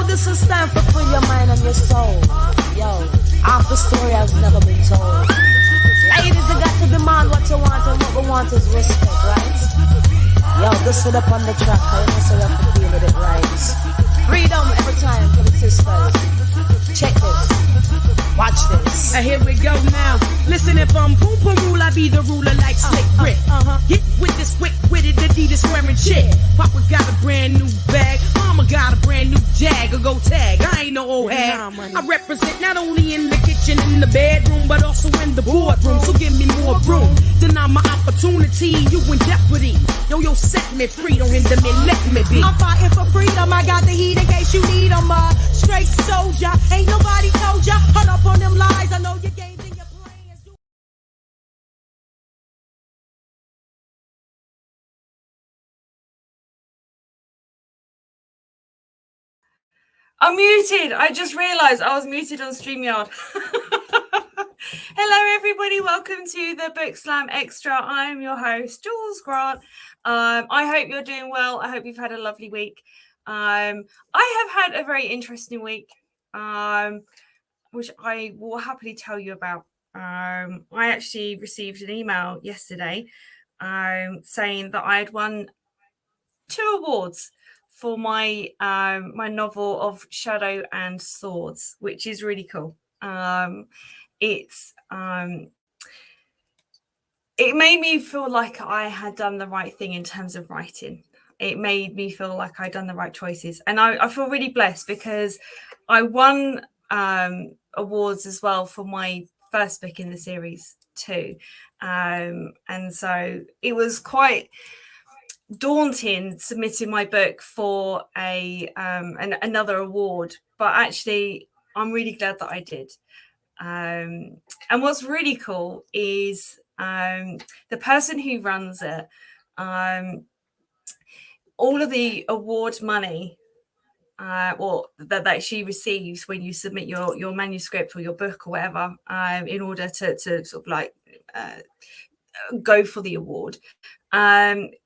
This will stand for free your mind and your soul. Yo, half the story has never been told. Ladies, you got to demand what you want, and what we want is respect, right? Yo, this is up on the track, I know so you have to feel it right. Freedom every time for the sisters. Check this. Watch this. Here we go now. Listen, if I'm boom rule, I be the ruler like Slick Rick. Get with this quick-witted Adidas wearing chick. Papa got a brand new bag. Mama got a brand new Jag. Or go tag. I ain't no old hag. I represent not only in the kitchen and the bedroom, but also in the boardroom. So give me more room. Deny my opportunity. You in jeopardy. Yo, set me free. Don't hinder me. Let me be. I'm fighting for freedom. I got the heat in case you need them. Straight soldier. Ain't nobody told ya. Hold up on them lies. I know your games and your plans. I'm muted. I just realised I was muted on StreamYard. Hello, everybody. Welcome to the Book Slam Xtra. I'm your host, Jules Grant. I hope you're doing well. I hope you've had a lovely week. I have had a very interesting week, which I will happily tell you about. I actually received an email yesterday saying that I had won 2 awards for my my novel of Shadow and Swords, which is really cool. It made me feel like I had done the right thing in terms of writing. It made me feel like I'd done the right choices. And I feel really blessed because I won awards as well for my first book in the series too. And so it was quite daunting submitting my book for another award. But actually, I'm really glad that I did. And what's really cool is the person who runs it, all of the award money or that she receives when you submit your manuscript or your book or whatever, in order to sort of like go for the award,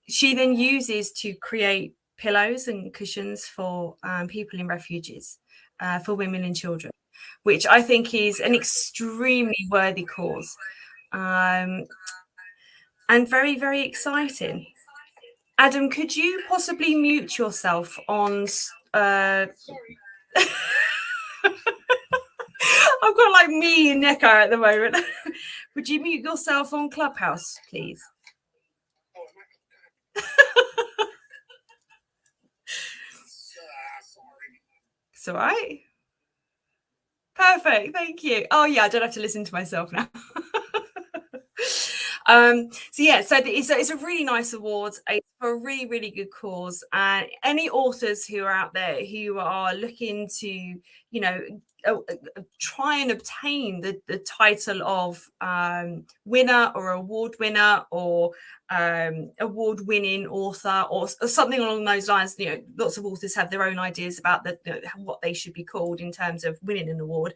she then uses to create pillows and cushions for people in refuges, for women and children, which I think is an extremely worthy cause, and very, very exciting. Adam, could you possibly mute yourself on... I've got like me and Neko at the moment. Would you mute yourself on Clubhouse, please? It's all right. Perfect. Thank you. Oh, yeah, I don't have to listen to myself now. So it's a really nice award. It's for a really, really good cause. And any authors who are out there who are looking to, try and obtain the title of winner or award winner or award winning author or something along those lines. Lots of authors have their own ideas about what they should be called in terms of winning an award.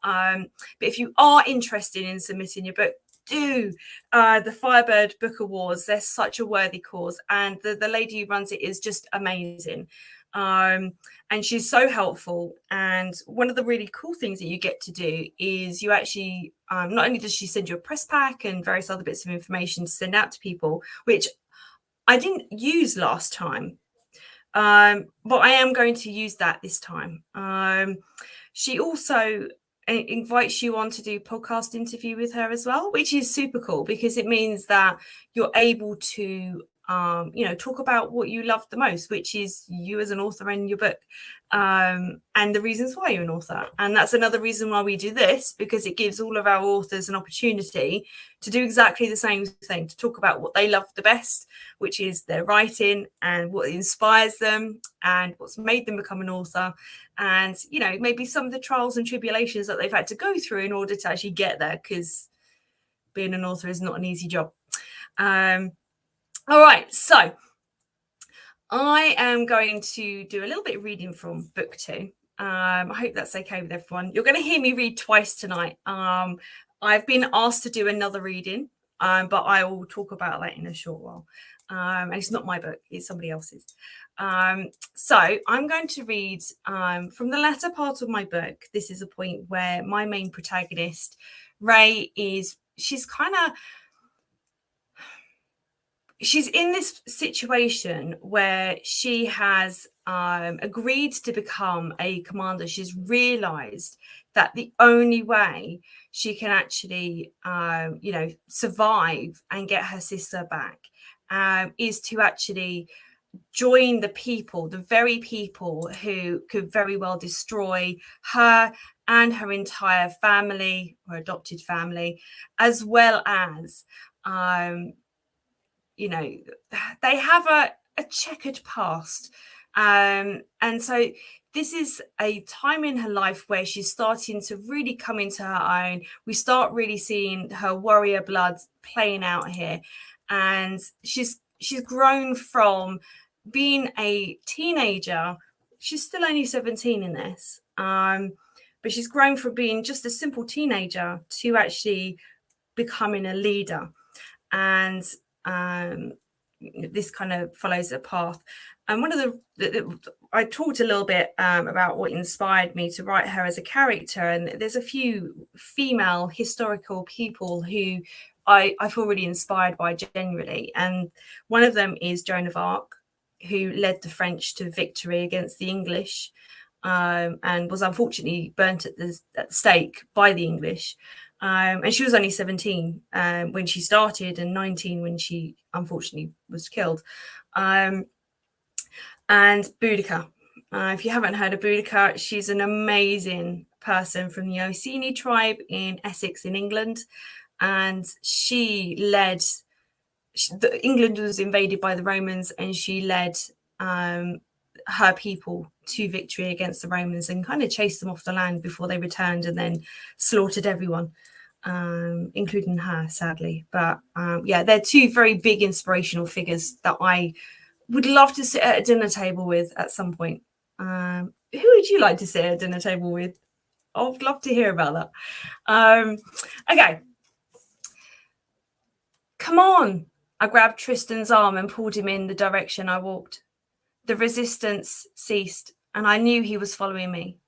But if you are interested in submitting your book, do the Firebird Book Awards. They're such a worthy cause, and the lady who runs it is just amazing, and she's so helpful. And one of the really cool things that you get to do is you actually not only does she send you a press pack and various other bits of information to send out to people, which I didn't use last time, but I am going to use that this time. She also invites you on to do podcast interview with her as well, which is super cool because it means that you're able to talk about what you love the most, which is you as an author and your book, and the reasons why you're an author. And that's another reason why we do this, because it gives all of our authors an opportunity to do exactly the same thing, to talk about what they love the best, which is their writing and what inspires them and what's made them become an author, and maybe some of the trials and tribulations that they've had to go through in order to actually get there, because being an author is not an easy job. All right, so I am going to do a little bit of reading from book 2. I hope that's okay with everyone. You're going to hear me read twice tonight. I've been asked to do another reading, but I will talk about that in a short while. And it's not my book, it's somebody else's. So I'm going to read from the latter part of my book. This is a point where my main protagonist, Ray, she's in this situation where she has agreed to become a commander. She's realized that the only way she can actually, survive and get her sister back is to actually join the very people who could very well destroy her and her entire family, or adopted family, as well as they have a checkered past. And so this is a time in her life where she's starting to really come into her own. We start really seeing her warrior blood playing out here. And she's grown from being a teenager. She's still only 17 in this. But she's grown from being just a simple teenager to actually becoming a leader. And this kind of follows a path. And one of I talked a little bit about what inspired me to write her as a character. And there's a few female historical people who I feel really inspired by generally. And one of them is Joan of Arc, who led the French to victory against the English, and was unfortunately burnt at the stake by the English. And she was only 17 when she started, and 19 when she unfortunately was killed. And Boudica. If you haven't heard of Boudica, she's an amazing person from the Iceni tribe in Essex in England. And England was invaded by the Romans, and she led her people to victory against the Romans and kind of chased them off the land before they returned, and then slaughtered everyone, including her, sadly. But they're two very big inspirational figures that I would love to sit at a dinner table with at some point. Who would you like to sit at a dinner table with? I'd love to hear about that. Okay. Come on. I grabbed Tristan's arm and pulled him in the direction I walked. The resistance ceased, and I knew he was following me.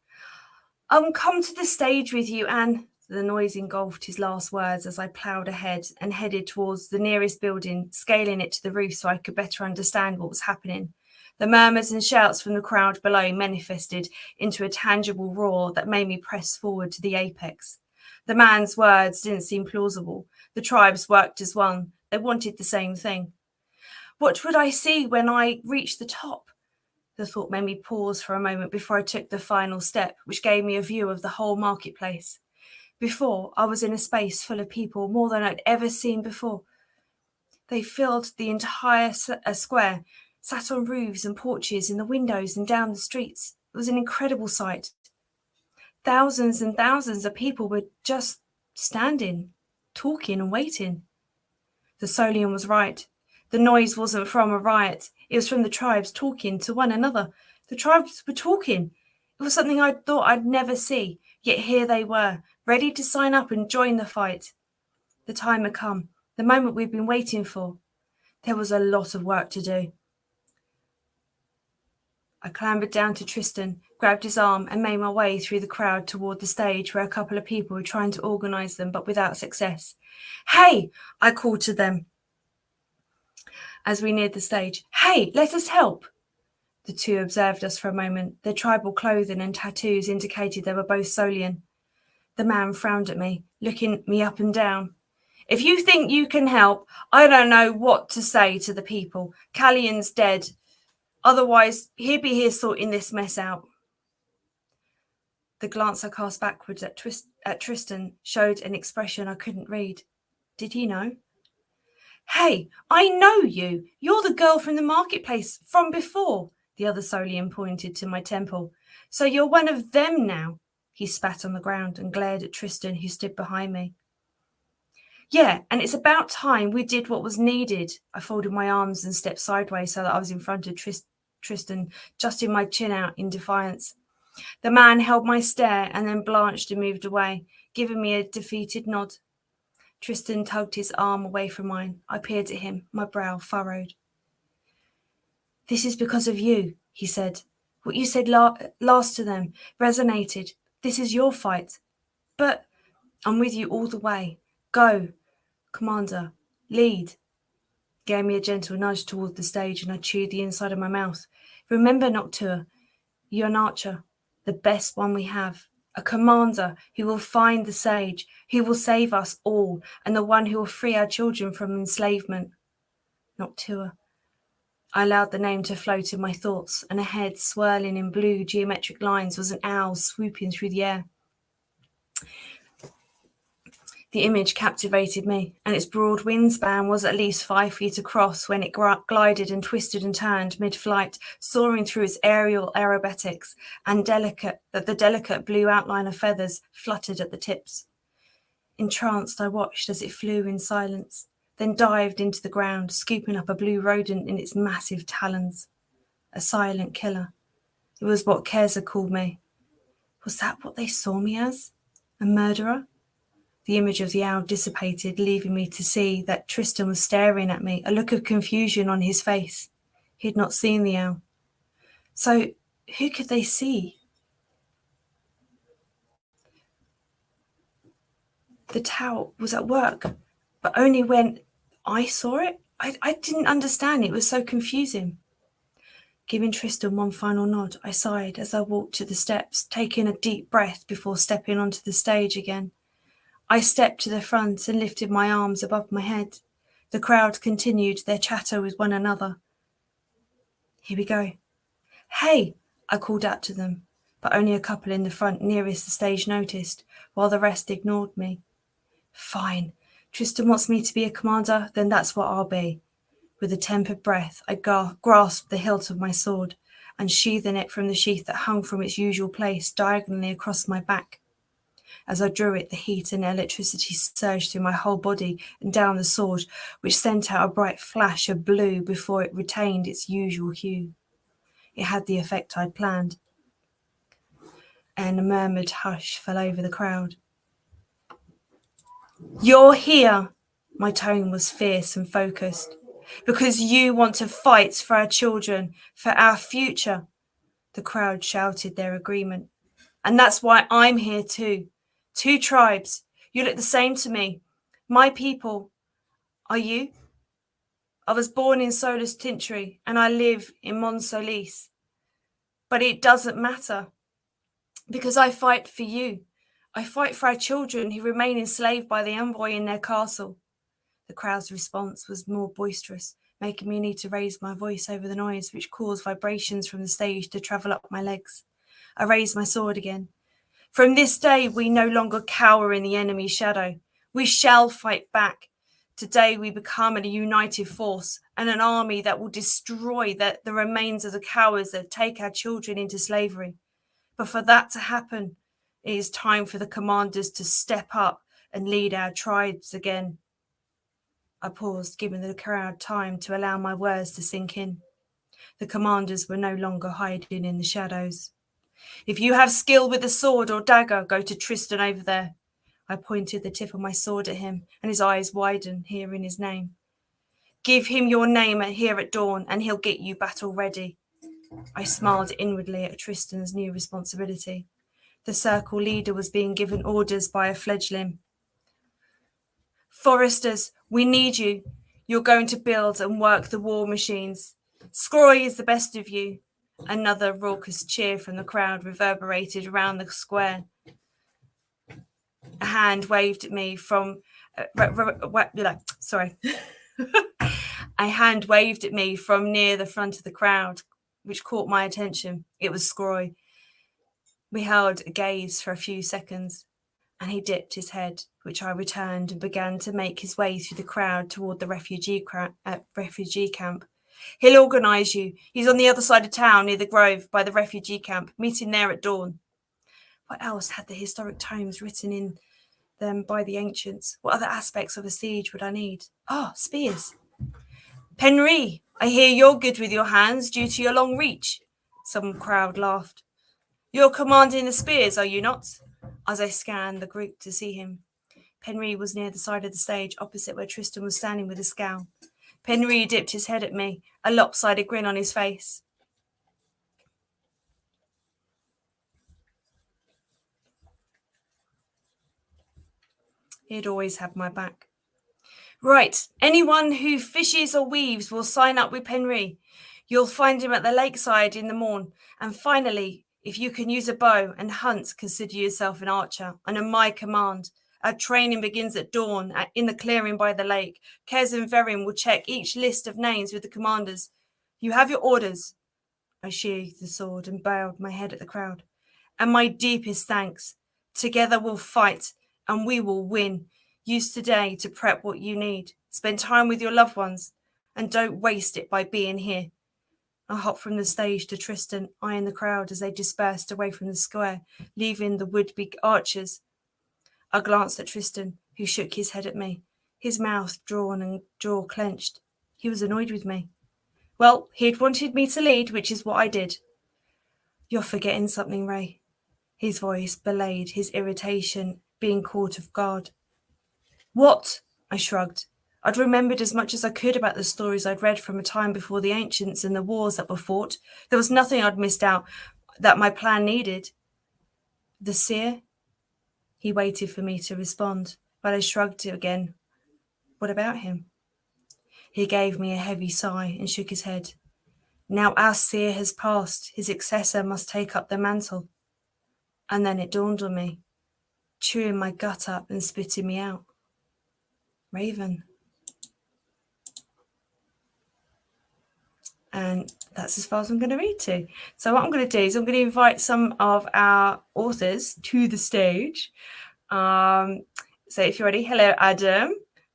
I'll come to the stage with you, Anne. The noise engulfed his last words as I ploughed ahead and headed towards the nearest building, scaling it to the roof so I could better understand what was happening. The murmurs and shouts from the crowd below manifested into a tangible roar that made me press forward to the apex. The man's words didn't seem plausible. The tribes worked as one. They wanted the same thing. What would I see when I reached the top? The thought made me pause for a moment before I took the final step, which gave me a view of the whole marketplace. Before, I was in a space full of people, more than I'd ever seen before. They filled the entire square, sat on roofs and porches, in the windows and down the streets. It was an incredible sight. Thousands and thousands of people were just standing, talking and waiting. The Solian was right. The noise wasn't from a riot. It was from the tribes talking to one another. The tribes were talking. It was something I thought I'd never see, yet here they were, ready to sign up and join the fight. The time had come, the moment we'd been waiting for. There was a lot of work to do. I clambered down to Tristan, grabbed his arm and made my way through the crowd toward the stage where a couple of people were trying to organise them, but without success. Hey, I called to them as we neared the stage. Hey, let us help. The two observed us for a moment. Their tribal clothing and tattoos indicated they were both Solian. The man frowned at me, looking me up and down. If you think you can help, I don't know what to say to the people. Callion's dead. Otherwise, he'd be here sorting this mess out. The glance I cast backwards at Tristan showed an expression I couldn't read. Did he know? Hey, I know you. You're the girl from the marketplace from before. The other Solian pointed to my temple. So you're one of them now. He spat on the ground and glared at Tristan, who stood behind me. Yeah, and it's about time we did what was needed. I folded my arms and stepped sideways so that I was in front of Tristan, adjusting my chin out in defiance. The man held my stare and then blanched and moved away, giving me a defeated nod. Tristan tugged his arm away from mine. I peered at him, my brow furrowed. This is because of you, he said. What you said last to them resonated. This is your fight. But I'm with you all the way. Go, Commander, lead. He gave me a gentle nudge toward the stage and I chewed the inside of my mouth. Remember, Noctua, you're an archer, the best one we have. A commander who will find the sage, who will save us all, and the one who will free our children from enslavement. Noctua. I allowed the name to float in my thoughts, and ahead, swirling in blue geometric lines, was an owl swooping through the air. The image captivated me, and its broad wingspan was at least 5 feet across when it glided and twisted and turned mid-flight, soaring through its aerial aerobatics, and the delicate blue outline of feathers fluttered at the tips. Entranced, I watched as it flew in silence, then dived into the ground, scooping up a blue rodent in its massive talons. A silent killer. It was what Keza called me. Was that what they saw me as? A murderer? The image of the owl dissipated, leaving me to see that Tristan was staring at me, a look of confusion on his face. He had not seen the owl. So, who could they see? The towel was at work, but only when I saw it. I didn't understand. It was so confusing. Giving Tristan one final nod, I sighed as I walked to the steps, taking a deep breath before stepping onto the stage again. I stepped to the front and lifted my arms above my head. The crowd continued their chatter with one another. Here we go. Hey, I called out to them, but only a couple in the front nearest the stage noticed, while the rest ignored me. Fine. Tristan wants me to be a commander, then that's what I'll be. With a tempered breath, I grasped the hilt of my sword and sheathing it from the sheath that hung from its usual place diagonally across my back. As I drew it, the heat and electricity surged through my whole body and down the sword, which sent out a bright flash of blue before it retained its usual hue. It had the effect I'd planned, and a murmured hush fell over the crowd. You're here, my tone was fierce and focused, because you want to fight for our children, for our future. The crowd shouted their agreement. And that's why I'm here too. 2 tribes. You look the same to me. My people. Are you? I was born in Solus Tintri and I live in Mons Solis. But it doesn't matter because I fight for you. I fight for our children who remain enslaved by the envoy in their castle. The crowd's response was more boisterous, making me need to raise my voice over the noise, which caused vibrations from the stage to travel up my legs. I raised my sword again. From this day, we no longer cower in the enemy's shadow. We shall fight back. Today, we become a united force and an army that will destroy the remains of the cowards that take our children into slavery. But for that to happen, it is time for the commanders to step up and lead our tribes again. I paused, giving the crowd time to allow my words to sink in. The commanders were no longer hiding in the shadows. If you have skill with the sword or dagger, go to Tristan over there. I pointed the tip of my sword at him, and his eyes widened, hearing his name. Give him your name here at dawn, and he'll get you battle ready. I smiled inwardly at Tristan's new responsibility. The circle leader was being given orders by a fledgling. Foresters, we need you. You're going to build and work the war machines. Scroy is the best of you. Another raucous cheer from the crowd reverberated around the square. A hand waved at me from sorry. A hand waved at me from near the front of the crowd, which caught my attention. It was Scroy. We held a gaze for a few seconds, and he dipped his head, which I returned, and began to make his way through the crowd toward the refugee camp. He'll organise you. He's on the other side of town, near the Grove, by the refugee camp. Meet him there at dawn. What else had the historic tomes written in them by the ancients? What other aspects of a siege would I need? Spears. Penry, I hear you're good with your hands due to your long reach. Some crowd laughed. You're commanding the spears, are you not? As I scanned the group to see him. Penry was near the side of the stage, opposite where Tristan was standing with a scowl. Penry dipped his head at me, a lopsided grin on his face. He'd always had my back. Right, anyone who fishes or weaves will sign up with Penry. You'll find him at the lakeside in the morn. And finally, if you can use a bow and hunt, consider yourself an archer. And on my command, our training begins at dawn in the clearing by the lake. Kez and Verin will check each list of names with the commanders. You have your orders. I sheathed the sword and bowed my head at the crowd. And my deepest thanks. Together we'll fight and we will win. Use today to prep what you need. Spend time with your loved ones and don't waste it by being here. I hopped from the stage to Tristan, eyeing the crowd as they dispersed away from the square, leaving the would-be archers. I glanced at Tristan, who shook his head at me, his mouth drawn and jaw clenched. He was annoyed with me. Well, he'd wanted me to lead, which is what I did. You're forgetting something, Ray. His voice belayed his irritation, being caught off guard. What? I shrugged. I'd remembered as much as I could about the stories I'd read from a time before the ancients and the wars that were fought. There was nothing I'd missed out that my plan needed. The seer? He waited for me to respond, but I shrugged it again. What about him? He gave me a heavy sigh and shook his head. Now our seer has passed. His successor must take up the mantle. And then it dawned on me, chewing my gut up and spitting me out. Raven. And that's as far as I'm going to read to. So what I'm going to do is I'm going to invite some of our authors to the stage. So if you're ready, hello, Adam.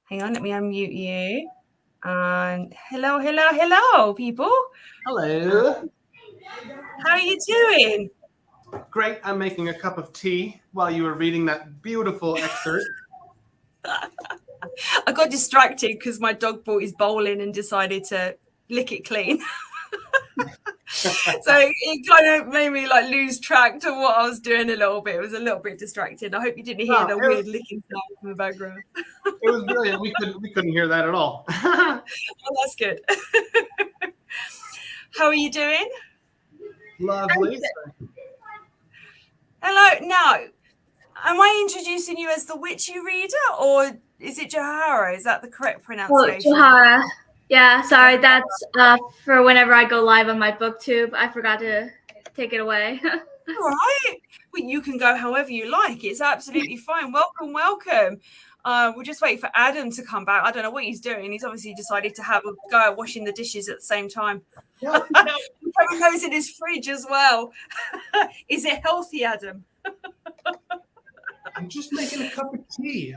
Hang on, let me unmute you. And hello, people. Hello. How are you doing? Great. I'm making a cup of tea while you were reading that beautiful excerpt. I got distracted because my dog brought his bowl in and decided to lick it clean. So it kind of made me like lose track to what I was doing a little bit. It was a little bit distracting. I hope you didn't hear the weird licking sound in the background. It was brilliant. We couldn't hear that at all. Oh, that's good. How are you doing? Lovely. Hello. Now, am I introducing you as the witchy reader, or is it Johara? Is that the correct pronunciation? Oh, Johara. Yeah, sorry. That's for whenever I go live on my booktube. I forgot to take it away. All right. Well, you can go however you like. It's absolutely fine. Welcome. We're just waiting for Adam to come back. I don't know what he's doing. He's obviously decided to have a go at washing the dishes at the same time. No. Probably goes in his fridge as well. Is it healthy, Adam? I'm just making a cup of tea.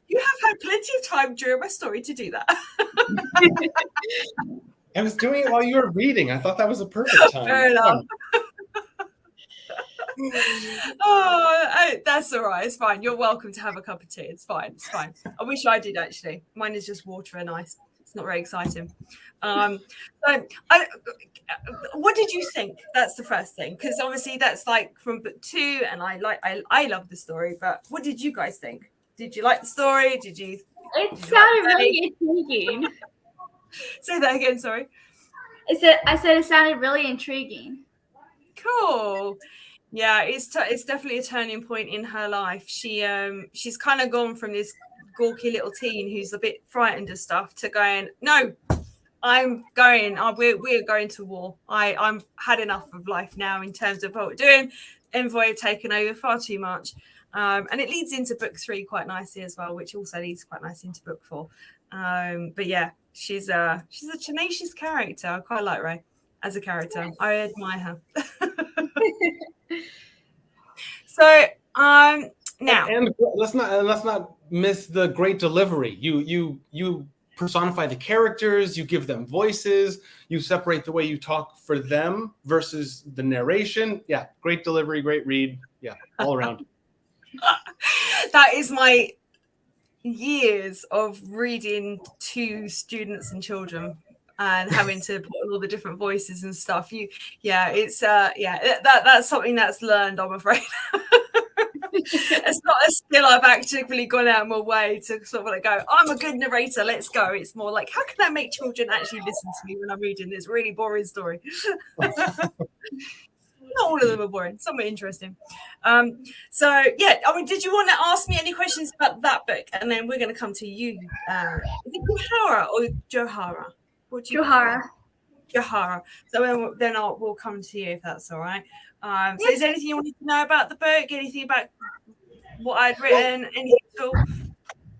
You have had plenty of time during my story to do that. I was doing it while you were reading. I thought that was a perfect time. Fair enough. That's all right. It's fine. You're welcome to have a cup of tea. It's fine. I wish I did, actually. Mine is just water and ice. It's not very exciting. What did you think? That's the first thing, because obviously that's like from book 2, and I love the story. But what did you guys think? Did you like the story? It sounded really intriguing. Say that again. Sorry. I said it sounded really intriguing. Cool. Yeah, it's definitely a turning point in her life. She's kind of gone from this gawky little teen who's a bit frightened of stuff to going, no, I'm going. We're going to war. I'm had enough of life now in terms of what we're doing. Envoy have taken over far too much. And it leads into book 3 quite nicely as well, which also leads quite nicely into book 4. But yeah, she's a tenacious character. I quite like Ray as a character. I admire her. So now, and let's not miss the great delivery. You personify the characters, you give them voices, you separate the way you talk for them versus the narration. Yeah, great delivery, great read. Yeah, all around. that is my years of reading to students and children and having to put all the different voices and stuff. That's something that's learned, I'm afraid. It's not a skill I've actively gone out of my way to sort of like go, I'm a good narrator, let's go. It's more like, how can I make children actually listen to me when I'm reading this really boring story? Not all of them are boring. Some are interesting. So yeah, I mean, did you want to ask me any questions about that book? And then we're going to come to you. Is it Johara or Johara? Johara. Johara. So then we'll come to you if that's all right. So is there anything you wanted to know about the book? Anything about what I'd written? Anything at all?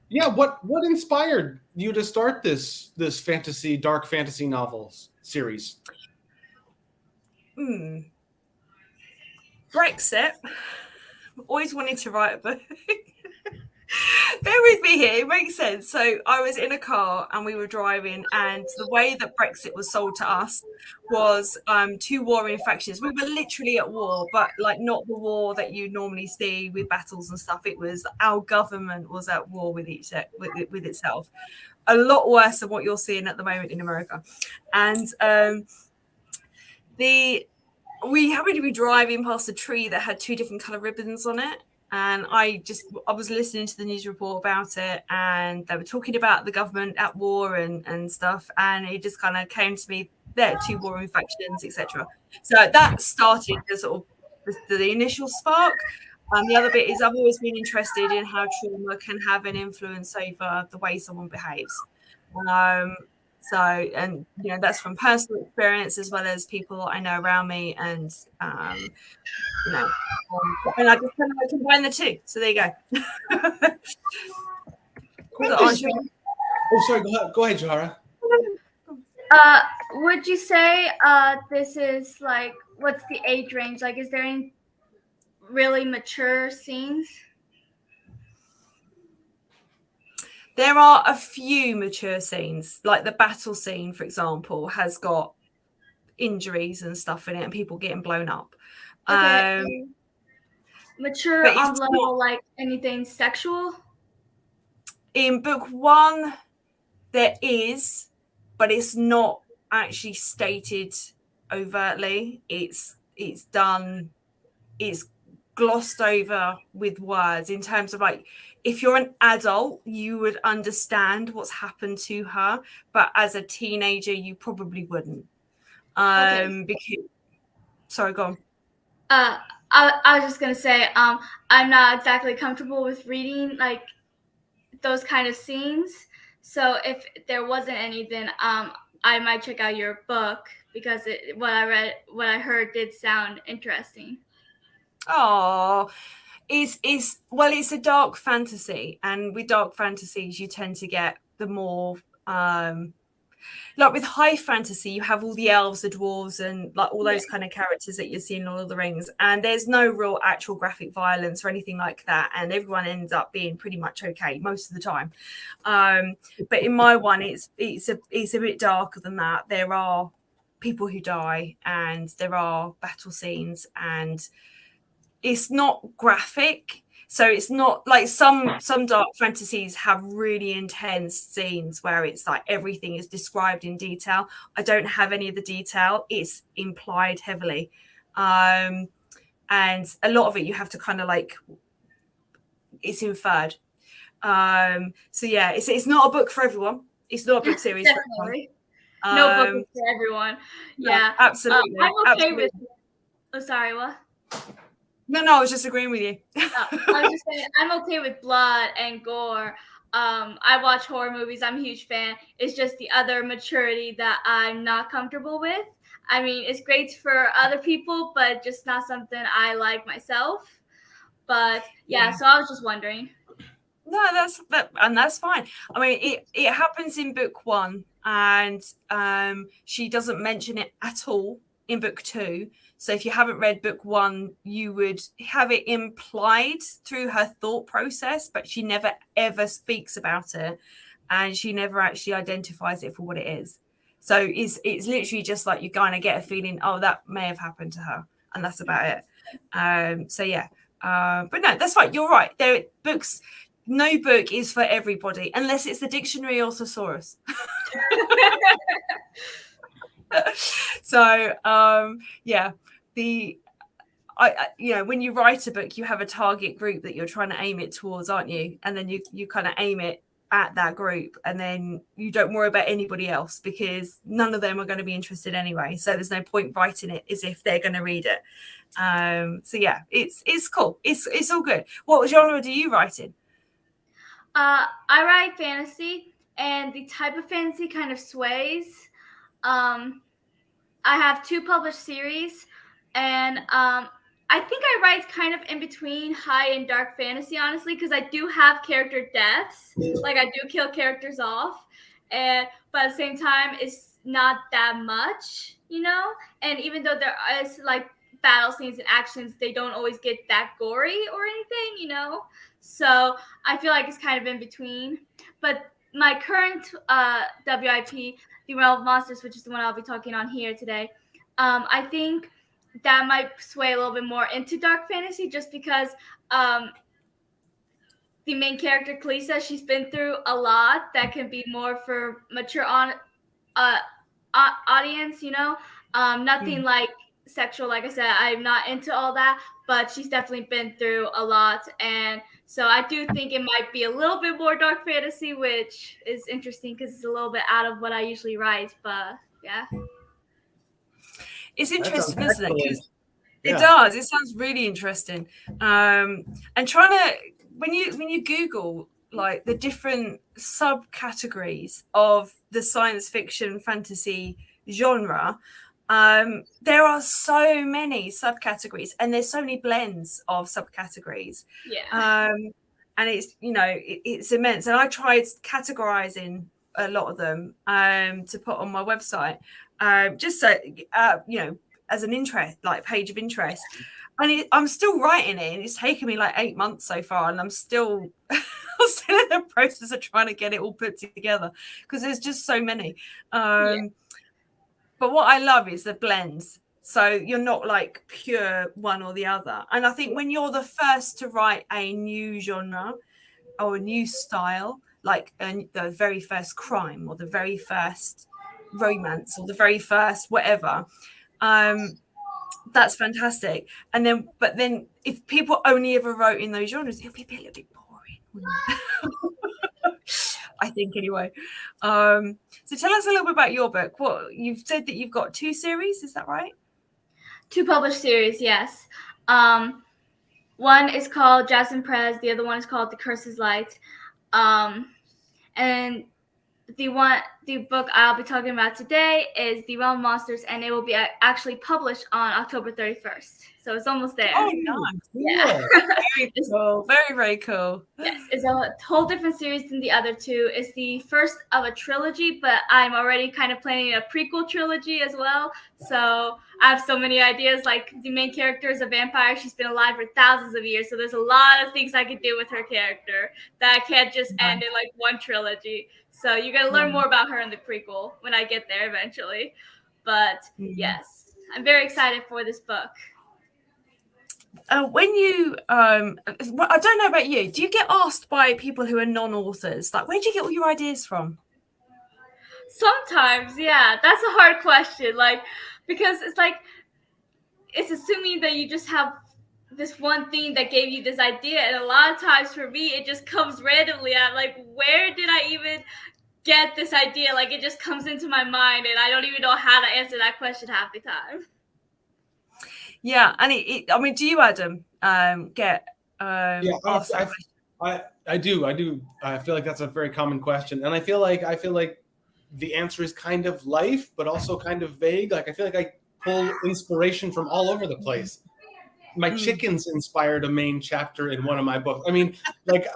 Yeah, what inspired you to start this dark fantasy novels series? Brexit. Always wanted to write a book. Bear with me here, it makes sense. So I was in a car and we were driving, and the way that Brexit was sold to us was 2 warring factions. We were literally at war, but like not the war that you normally see with battles and stuff. It was our government was at war with itself. A lot worse than what you're seeing at the moment in America. And we happened to be driving past a tree that had 2 different color ribbons on it. And I was listening to the news report about it, and they were talking about the government at war and stuff. And it just kind of came to me, there are 2 warring factions, etc. So that started the sort of the initial spark. The other bit is I've always been interested in how trauma can have an influence over the way someone behaves. So, and you know, that's from personal experience as well as people I know around me, and you know, and I just kind of combine the 2. So there you go. Sorry. Go ahead, Johara. Would you say this is like, what's the age range? Like, is there any really mature scenes? There are a few mature scenes, like the battle scene, for example, has got injuries and stuff in it and people getting blown up. Okay. Mature on level, like anything sexual? In book 1, there is, but it's not actually stated overtly. It's glossed over with words in terms of like, if you're an adult, you would understand what's happened to her, but as a teenager, you probably wouldn't. Because, sorry, go on. I was just gonna say, I'm not exactly comfortable with reading like those kind of scenes. So if there wasn't any, then I might check out your book, because what I heard did sound interesting. Oh, it's a dark fantasy, and with dark fantasies you tend to get the more like with high fantasy you have all the elves, the dwarves, and like all those kind of characters that you see in Lord of the Rings, and there's no real actual graphic violence or anything like that, and everyone ends up being pretty much okay most of the time. But in my one, it's a bit darker than that. There are people who die, and there are battle scenes, and it's not graphic. So it's not like some dark fantasies have really intense scenes where it's like everything is described in detail. I don't have any of the detail. It's implied heavily. And a lot of it you have to kind of like, it's inferred. So yeah, it's not a book for everyone. It's not a book series for everyone. No book for everyone. Yeah, no, absolutely. I'm okay absolutely. with. Oh, sorry, what? No, I was just agreeing with you. I'm just saying, I'm okay with blood and gore. I watch horror movies. I'm a huge fan. It's just the other maturity that I'm not comfortable with. I mean, it's great for other people, but just not something I like myself. But yeah, so I was just wondering. No, that's fine. I mean, it happens in book 1, and she doesn't mention it at all in book 2. So if you haven't read book 1, you would have it implied through her thought process, but she never ever speaks about it, and she never actually identifies it for what it is. So it's literally just like you kind of get a feeling, oh, that may have happened to her, and that's about it. So yeah, but no, that's fine. You're right. Books. No book is for everybody unless it's the dictionary or thesaurus. So yeah, when you write a book, you have a target group that you're trying to aim it towards, aren't you? And then you kind of aim it at that group, and then you don't worry about anybody else because none of them are going to be interested anyway. So there's no point writing it as if they're going to read it. So yeah, it's cool. It's all good. What genre do you write in? I write fantasy, and the type of fantasy kind of sways. I have 2 published series, and I think I write kind of in between high and dark fantasy, honestly, because I do have character deaths. Like, I do kill characters off, but at the same time, it's not that much, And even though there is, like, battle scenes and actions, they don't always get that gory or anything, So I feel like it's kind of in between. But my current WIP, The Realm of Monsters, which is the one I'll be talking on here today, I think that might sway a little bit more into dark fantasy just because the main character, Kalisa, she's been through a lot that can be more for mature audience, Nothing like sexual, like I said, I'm not into all that, but she's definitely been through a lot, and so I do think it might be a little bit more dark fantasy, which is interesting because it's a little bit out of what I usually write, but yeah. It's interesting, isn't it? 'Cause it does. It sounds really interesting. And trying to when you Google like the different subcategories of the science fiction fantasy genre, there are so many subcategories, and there's so many blends of subcategories. Yeah. And it's it's immense. And I tried categorizing a lot of them to put on my website, just so as an interest, like page of interest. And I'm still writing it, and it's taken me like 8 months so far, and I'm still I'm still in the process of trying to get it all put together because there's just so many. But what I love is the blends. So you're not like pure one or the other. And I think when you're the first to write a new genre or a new style, like the very first crime or the very first romance or the very first whatever, that's fantastic. But then if people only ever wrote in those genres, it'll be a little bit boring. I think anyway. So tell us a little bit about your book. What you've said that you've got 2 series, is that right? 2 published series, yes. One is called Jasmine Prez. The other one is called The Curse is Light. And the book I'll be talking about today is The Realm of Monsters, and it will be actually published on October 31st. So it's almost there. Oh, nice. Yeah. Very cool. Very, very cool. Yes, it's a whole different series than the other 2. It's the first of a trilogy, but I'm already kind of planning a prequel trilogy as well. So I have so many ideas. Like, the main character is a vampire. She's been alive for thousands of years. So there's a lot of things I could do with her character that I can't just end in like one trilogy. So you're going to learn more about her in the prequel when I get there eventually. But yes, I'm very excited for this book. When you, I don't know about you, do you get asked by people who are non-authors, like, where do you get all your ideas from? Sometimes, yeah, that's a hard question. Like, because it's assuming that you just have this one thing that gave you this idea. And a lot of times for me, it just comes randomly. I'm like, where did I even get this idea? Like, it just comes into my mind, and I don't even know how to answer that question half the time. Yeah, and I mean, do you, Adam, get asked? I do. I feel like that's a very common question, and I feel like the answer is kind of life, but also kind of vague. Like I feel like I pull inspiration from all over the place. My chickens inspired a main chapter in one of my books. I mean, like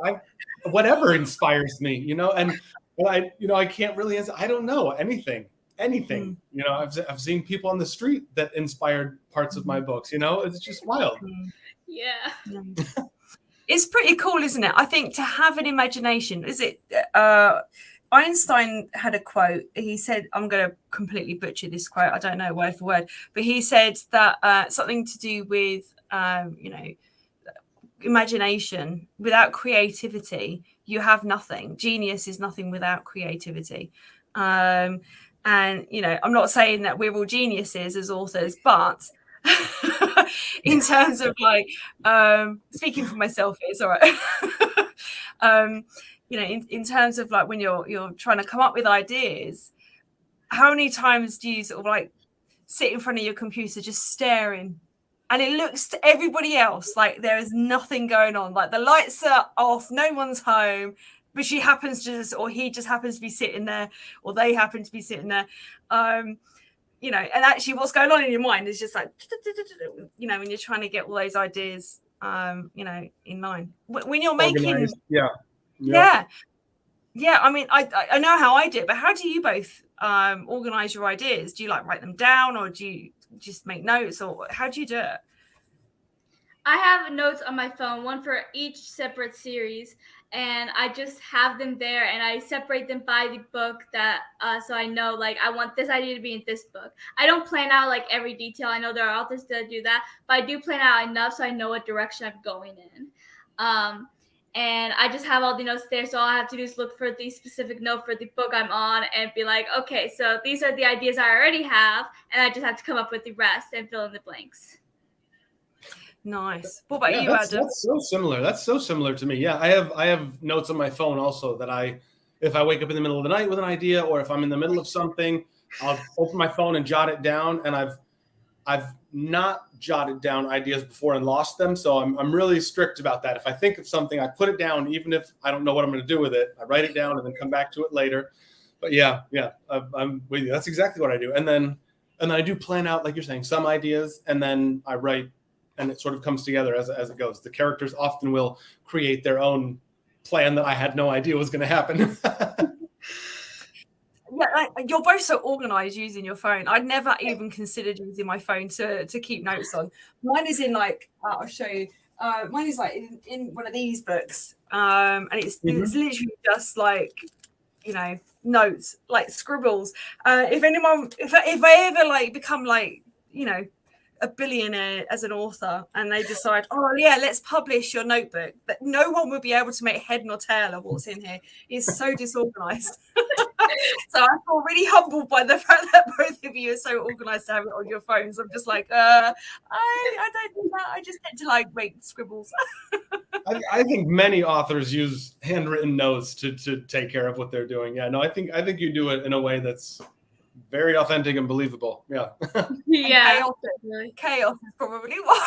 whatever inspires me, you know, and I can't really answer. I don't know anything. You know, I've seen people on the street that inspired parts of my books, you know, it's just wild. Yeah. It's pretty cool, isn't it? I think to have an imagination, Einstein had a quote. He said, I'm going to completely butcher this quote, I don't know word for word, but he said that something to do with, you know, imagination. Without creativity, you have nothing. Genius is nothing without creativity. And, you know, I'm not saying that we're all geniuses as authors, but in terms of like, speaking for myself, it's all right. You know, in terms of like when you're trying to come up with ideas, how many times do you sort of like sit in front of your computer just staring, and it looks to everybody else like there is nothing going on, like the lights are off, no one's home, but she happens to just, or he just happens to be sitting there, or they happen to be sitting there, you know, and actually what's going on in your mind is just like, you know, when you're trying to get all those ideas, you know, in line. When you're making, yeah. I mean, I know how I do it, but how do you both organize your ideas? Do you like write them down, or do you just make notes, or how do you do it? I have notes on my phone, one for each separate series, and I just have them there, and I separate them by the book that, so I know, like, I want this idea to be in this book. I don't plan out, like, every detail. I know there are authors that do that, but I do plan out enough so I know what direction I'm going in. And I just have all the notes there, so all I have to do is look for the specific note for the book I'm on and be like, okay, so these are the ideas I already have, and I just have to come up with the rest and fill in the blanks. Nice. What about you, Adam? That's so similar. That's so similar to me. Yeah, I have notes on my phone also that if I wake up in the middle of the night with an idea, or if I'm in the middle of something, I'll open my phone and jot it down. And I've not jotted down ideas before and lost them, so I'm really strict about that. If I think of something, I put it down, even if I don't know what I'm going to do with it. I write it down and then come back to it later. But yeah, I'm with you. That's exactly what I do. And then I do plan out, like you're saying, some ideas, and then I write. And it sort of comes together as it goes. The characters often will create their own plan that I had no idea was going to happen. Yeah, you're both so organized using your phone. I'd never even considered using my phone to keep notes on. Mine is in like, I'll show you. Mine is like in one of these books. And it's literally just like, you know, notes, like scribbles. If I ever like become like, you know, a billionaire as an author, and they decide, oh yeah, let's publish your notebook, but no one will be able to make head nor tail of what's in here. It's so disorganized. So I feel really humbled by the fact that both of you are so organized to have it on your phones. I'm just like, I don't do that. I just tend to like make scribbles. I think many authors use handwritten notes to take care of what they're doing. Yeah, no, I think you do it in a way that's very authentic and believable. Yeah. Yeah. Chaos is probably what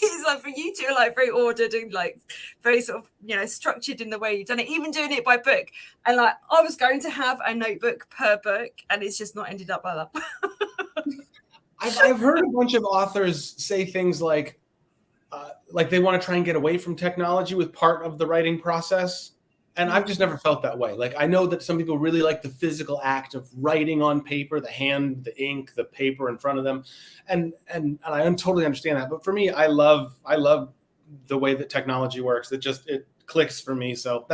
it's like for you two, like very ordered and like very sort of, you know, structured in the way you've done it, even doing it by book. And like I was going to have a notebook per book, and it's just not ended up like that. I've heard a bunch of authors say things like they want to try and get away from technology with part of the writing process. And I've just never felt that way. Like, I know that some people really like the physical act of writing on paper, the hand, the ink, the paper in front of them. And I totally understand that. But for me, I love the way that technology works. It clicks for me. So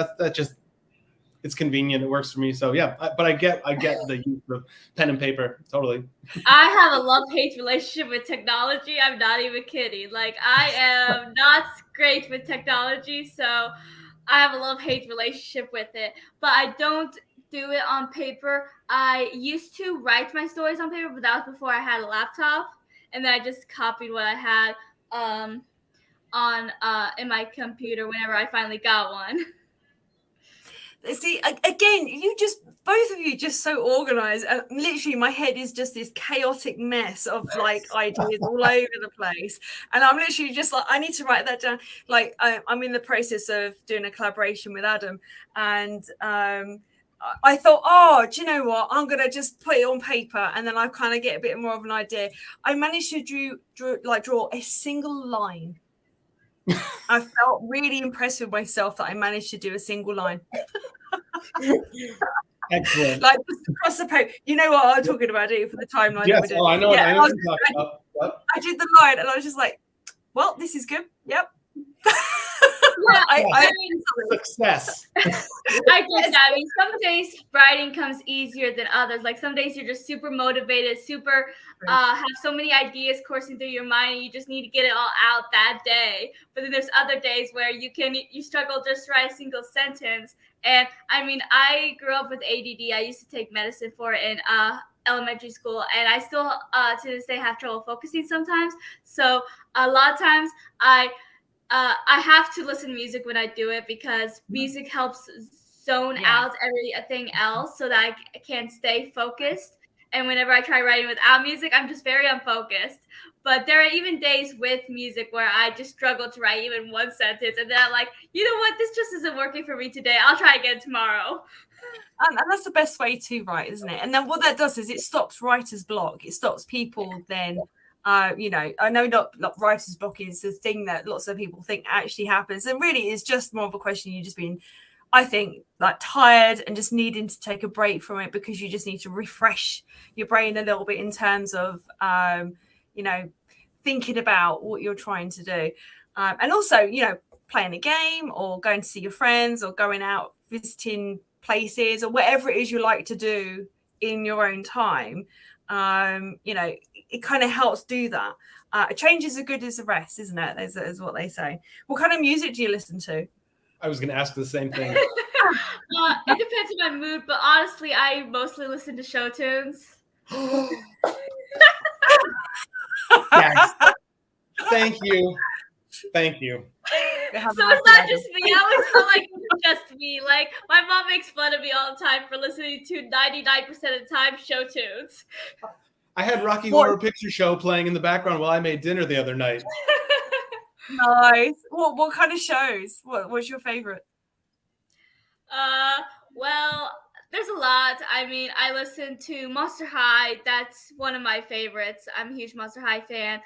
it's convenient. It works for me. So yeah, but I get the use of pen and paper. Totally. I have a love-hate relationship with technology. I'm not even kidding. Like, I am not great with technology. So I have a love-hate relationship with it, but I don't do it on paper. I used to write my stories on paper, but that was before I had a laptop, and then I just copied what I had in my computer whenever I finally got one. See, again, both of you just so organized, and literally my head is just this chaotic mess of like ideas all over the place, and I'm literally just like, I need to write that down. Like I'm in the process of doing a collaboration with Adam, and I thought, oh, do you know what? I'm gonna just put it on paper, and then I kind of get a bit more of an idea. I managed to draw a single line. I felt really impressed with myself that I managed to do a single line. Excellent. Like just across the paper. You know what I'm talking about, do you, for the timeline? Yes, that we're doing? I know. Yeah, I know what you're talking about. Yep. I did the line, and I was just like, well, this is good. Yep. Yeah, I Success. I get that. I mean, some days writing comes easier than others. Like some days you're just super motivated, super have so many ideas coursing through your mind, and you just need to get it all out that day. But then there's other days where you struggle just to write a single sentence. And I mean, I grew up with ADD. I used to take medicine for it in elementary school, and I still to this day have trouble focusing sometimes. So a lot of times I have to listen to music when I do it, because music helps zone out everything else so that I can stay focused. And whenever I try writing without music, I'm just very unfocused. But there are even days with music where I just struggle to write even one sentence. And then I'm like, you know what? This just isn't working for me today. I'll try again tomorrow. And that's the best way to write, isn't it? And then what that does is it stops writer's block. It stops people then... you know, I know not writer's block is the thing that lots of people think actually happens, and really is just more of a question. You just been, I think, like tired and just needing to take a break from it, because you just need to refresh your brain a little bit in terms of, you know, thinking about what you're trying to do, and also, you know, playing a game or going to see your friends or going out visiting places or whatever it is you like to do in your own time. You know, it kind of helps do that. A change is as good as a rest, isn't it? Is what they say. What kind of music do you listen to? I was going to ask the same thing. It depends on my mood, but honestly, I mostly listen to show tunes. Yes. Thank you. Thank you. So it's not just me. I always feel like it's just me. Like, my mom makes fun of me all the time for listening to 99% of the time show tunes. I had Rocky Horror Picture Show playing in the background while I made dinner the other night. Nice. What kind of shows? What's your favorite? Well, there's a lot. I mean, I listen to Monster High. That's one of my favorites. I'm a huge Monster High fan.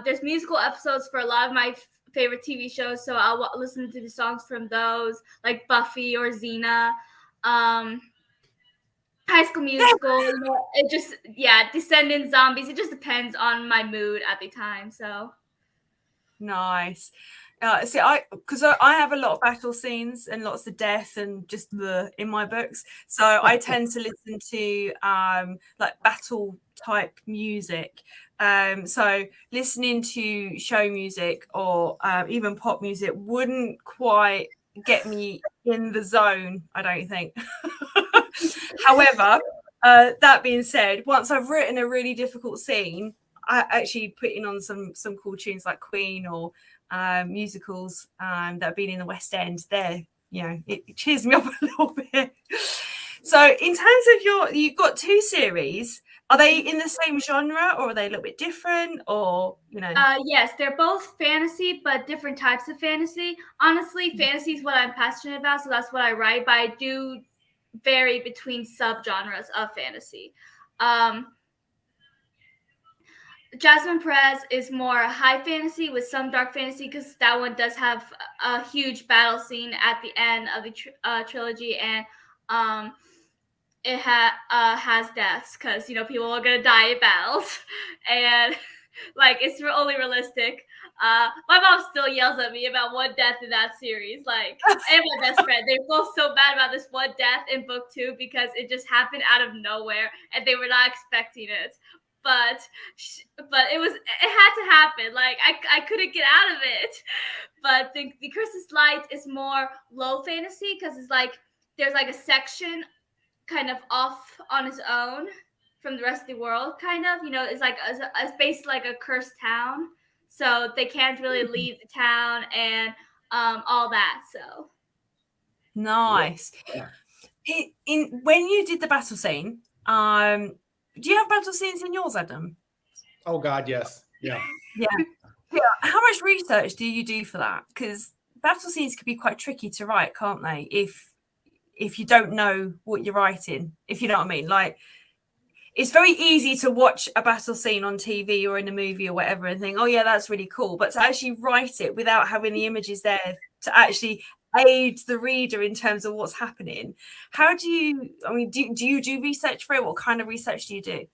There's musical episodes for a lot of my favorite TV shows, so I'll listen to the songs from those, like Buffy or Xena. High School Musical. You know, it just, Descendants, Zombies. It just depends on my mood at the time. So nice. See, because I have a lot of battle scenes and lots of death and just in my books, so I tend to listen to like battle type music. So listening to show music or even pop music wouldn't quite get me in the zone, I don't think. However, that being said, once I've written a really difficult scene, I actually put in on some cool tunes like Queen or musicals that have been in the West End. There, you know, it cheers me up a little bit. So in terms of you've got 2 series. Are they in the same genre, or are they a little bit different, or, you know? Yes, they're both fantasy, but different types of fantasy. Honestly, fantasy is what I'm passionate about, so that's what I write, but I do vary between subgenres of fantasy. Jasmine Perez is more high fantasy with some dark fantasy, because that one does have a huge battle scene at the end of the trilogy, and it has deaths, because, you know, people are going to die in battles, and like, it's only realistic. My mom still yells at me about one death in that series, like, and my best friend. They're both so mad about this one death in book 2 because it just happened out of nowhere and they were not expecting it. But it had to happen. Like, I couldn't get out of it. But the Christmas Light is more low fantasy, because it's like there's like a section kind of off on its own from the rest of the world, kind of. You know, it's like it's based like a cursed town, so they can't really leave the town and all that. So nice. When you did the battle scene, do you have battle scenes in yours, Adam? Oh God, yes. Yeah. How much research do you do for that? Because battle scenes can be quite tricky to write, can't they? If if you don't know what you're writing, if you know what I mean. Like, it's very easy to watch a battle scene on TV or in a movie or whatever and think, oh yeah, that's really cool. But to actually write it without having the images there to actually aid the reader in terms of what's happening. How do you, I mean, do you do research for it? What kind of research do you do?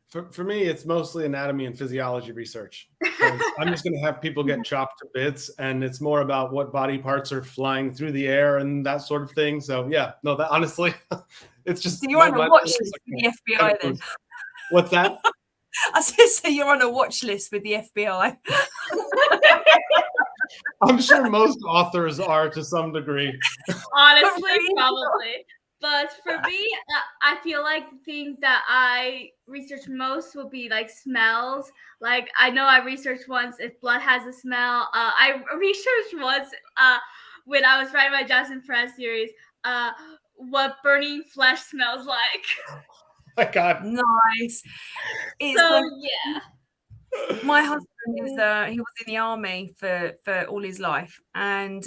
For me, it's mostly anatomy and physiology research. I'm just going to have people get chopped to bits, and it's more about what body parts are flying through the air and that sort of thing. So yeah, no, that honestly, it's just. So you're on a watch list with the FBI then? What's that? I said, so you're on a watch list with the FBI. I'm sure most authors are to some degree. Honestly, probably. But for me, I feel like the thing that I research most would be like smells. Like, I know I researched once if blood has a smell. I researched once when I was writing my Jasmine Perez series what burning flesh smells like. Oh my God. Nice. Yeah. My husband is he was in the army for all his life, and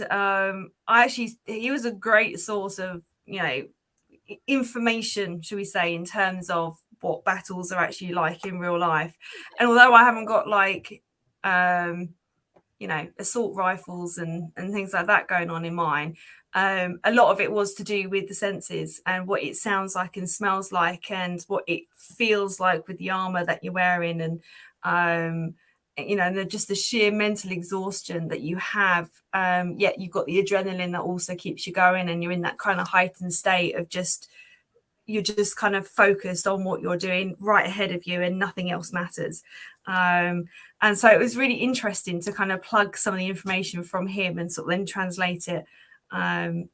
he was a great source of, you know, information, should we say, in terms of what battles are actually like in real life. And although I haven't got like you know, assault rifles and things like that going on in mine, a lot of it was to do with the senses and what it sounds like and smells like and what it feels like with the armor that you're wearing, and you know, and just the sheer mental exhaustion that you have, yet you've got the adrenaline that also keeps you going, and you're in that kind of heightened state of you're just kind of focused on what you're doing right ahead of you and nothing else matters. And so it was really interesting to kind of plug some of the information from him and sort of then translate it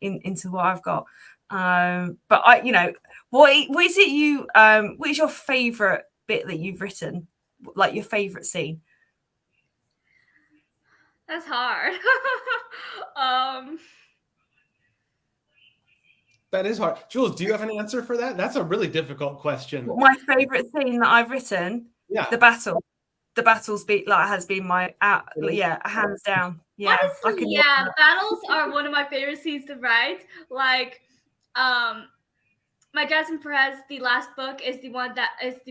into what I've got. But I, you know, what is it you, what is your favorite bit that you've written? Like your favorite scene? That's hard. That is hard. Jules, do you have an answer for that? That's a really difficult question. My favorite scene that I've written, the battle. The battle's has been my hands down. Yeah, honestly, battles are one of my favorite scenes to write. Like, my Jasmine Perez, the last book, is the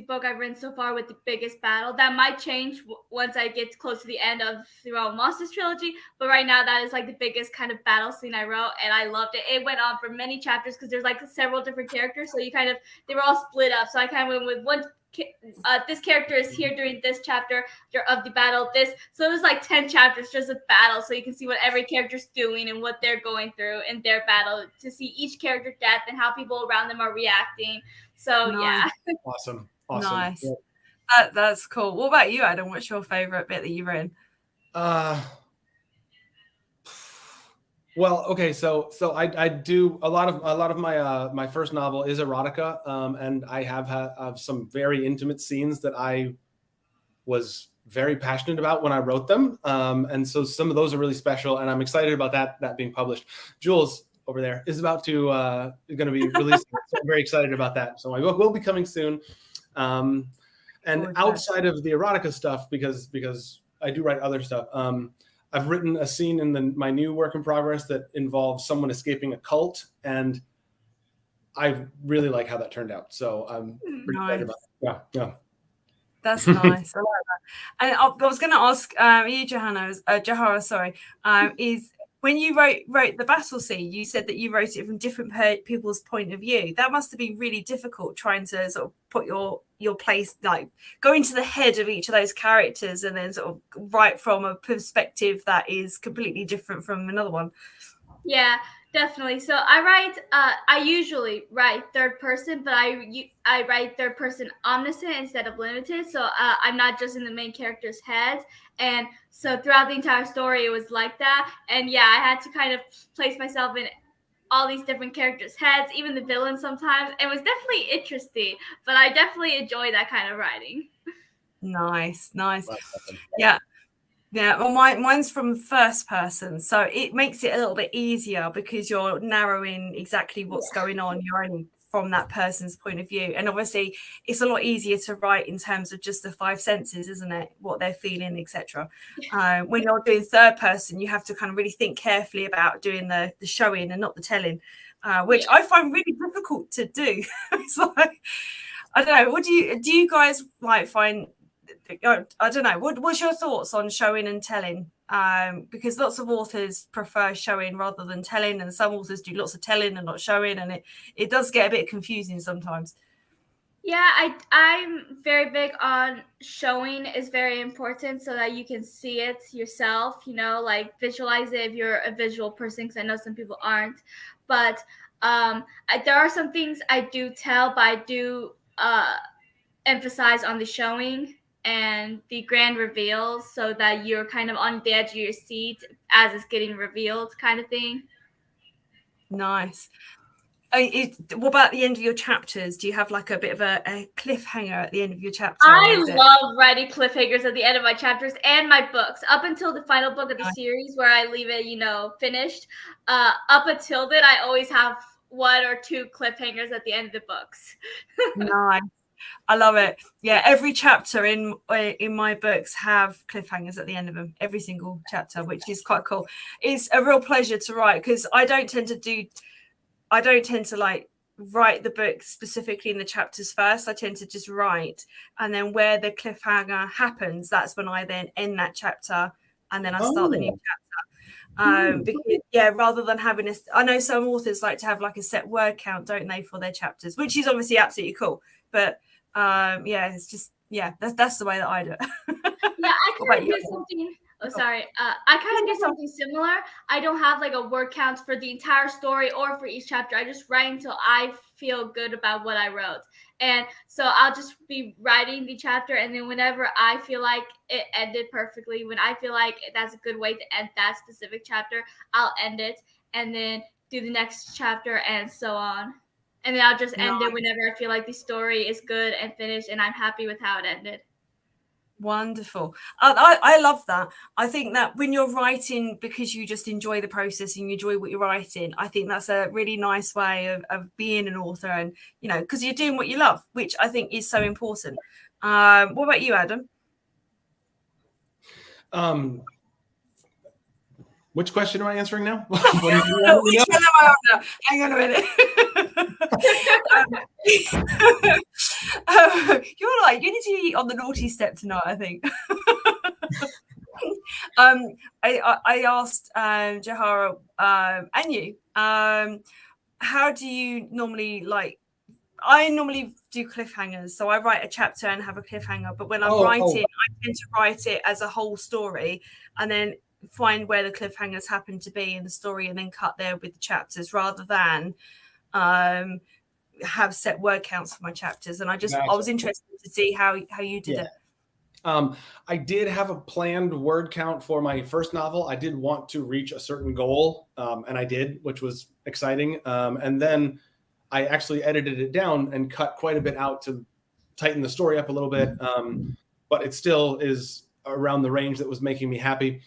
book I've written so far with the biggest battle. That might change once I get close to the end of the Realm of Monsters trilogy, but right now that is like the biggest kind of battle scene I wrote, and I loved it. It went on for many chapters because there's like several different characters, so they were all split up. So I kind of went with one. This character is here during this chapter of the battle. So it was like 10 chapters just of battle, so you can see what every character's doing and what they're going through in their battle, to see each character death and how people around them are reacting. So nice. Yeah. Awesome. Nice. That's cool. What about you, Adam? What's your favorite bit that you've written? Well, okay, so I do a lot of my first novel is erotica, and I have some very intimate scenes that I was very passionate about when I wrote them, and so some of those are really special, and I'm excited about that being published. Jules over there is about to going to be released, so I'm very excited about that. So my book will be coming soon, and outside of the erotica stuff, because I do write other stuff. I've written a scene in my new work in progress that involves someone escaping a cult, and I really like how that turned out. So I'm pretty excited about it. Yeah. That's nice. I like that. And I was going to ask you, Johara, sorry, is when you wrote the battle scene, you said that you wrote it from different people's point of view. That must have been really difficult, trying to sort of put your place, like go into the head of each of those characters and then sort of write from a perspective that is completely different from another one. Yeah, definitely. So I usually write third person, but I write third person omniscient instead of limited. So I'm not just in the main character's head. And so throughout the entire story, it was like that. And yeah, I had to kind of place myself in all these different characters' heads, even the villains sometimes. It was definitely interesting, but I definitely enjoy that kind of writing. Nice. Yeah. Yeah, well, mine's from first person, so it makes it a little bit easier because you're narrowing exactly what's going on. You're only from that person's point of view, and obviously it's a lot easier to write in terms of just the five senses, isn't it? What they're feeling, etc. When you're doing third person, you have to kind of really think carefully about doing the showing and not the telling. which I find really difficult to do. It's like, I don't know. What do you guys like find? I don't know. What's your thoughts on showing and telling? Because lots of authors prefer showing rather than telling, and some authors do lots of telling and not showing, and it does get a bit confusing sometimes. Yeah, I'm very big on showing is very important so that you can see it yourself, like visualize it if you're a visual person, because I know some people aren't. But there are some things I do tell, but I do emphasize on the showing and the grand reveals so that you're kind of on the edge of your seat as it's getting revealed, kind of thing. Nice. What about the end of your chapters? Do you have like a bit of a cliffhanger at the end of your chapter? I love writing cliffhangers at the end of my chapters and my books. Up until the final book of the series where I leave it, finished. Up until then, I always have 1 or 2 cliffhangers at the end of the books. Nice. I love it. Yeah, every chapter in my books have cliffhangers at the end of them. Every single chapter, which is quite cool. It's a real pleasure to write because I don't tend to like write the book specifically in the chapters first. I tend to just write, and then where the cliffhanger happens, that's when I then end that chapter, and then I start the new chapter. Because, rather than having I know some authors like to have like a set word count, don't they, for their chapters, which is obviously absolutely cool. But it's just that's the way that I do it. Yeah, I kind of do something. Oh, sorry. I kind of do something similar. I don't have like a word count for the entire story or for each chapter. I just write until I feel good about what I wrote. And so I'll just be writing the chapter, and then whenever I feel like it ended perfectly, when I feel like that's a good way to end that specific chapter, I'll end it and then do the next chapter and so on. And then I'll just end it whenever I feel like the story is good and finished and I'm happy with how it ended. Wonderful. I love that. I think that when you're writing because you just enjoy the process and you enjoy what you're writing, I think that's a really nice way of being an author, and because you're doing what you love, which I think is so important. What about you, Adam? Which question am I answering now? Hang on a minute. You're like, you need to be on the naughty step tonight, I think. I asked Jahara and you, how do you normally I normally do cliffhangers. So I write a chapter and have a cliffhanger, but when I'm writing, I tend to write it as a whole story and then find where the cliffhangers happen to be in the story and then cut there with the chapters, rather than have set word counts for my chapters. And I was interested to see how you did it. I did have a planned word count for my first novel. I did want to reach a certain goal, and I did, which was exciting. And then I actually edited it down and cut quite a bit out to tighten the story up a little bit. But it still is around the range that was making me happy.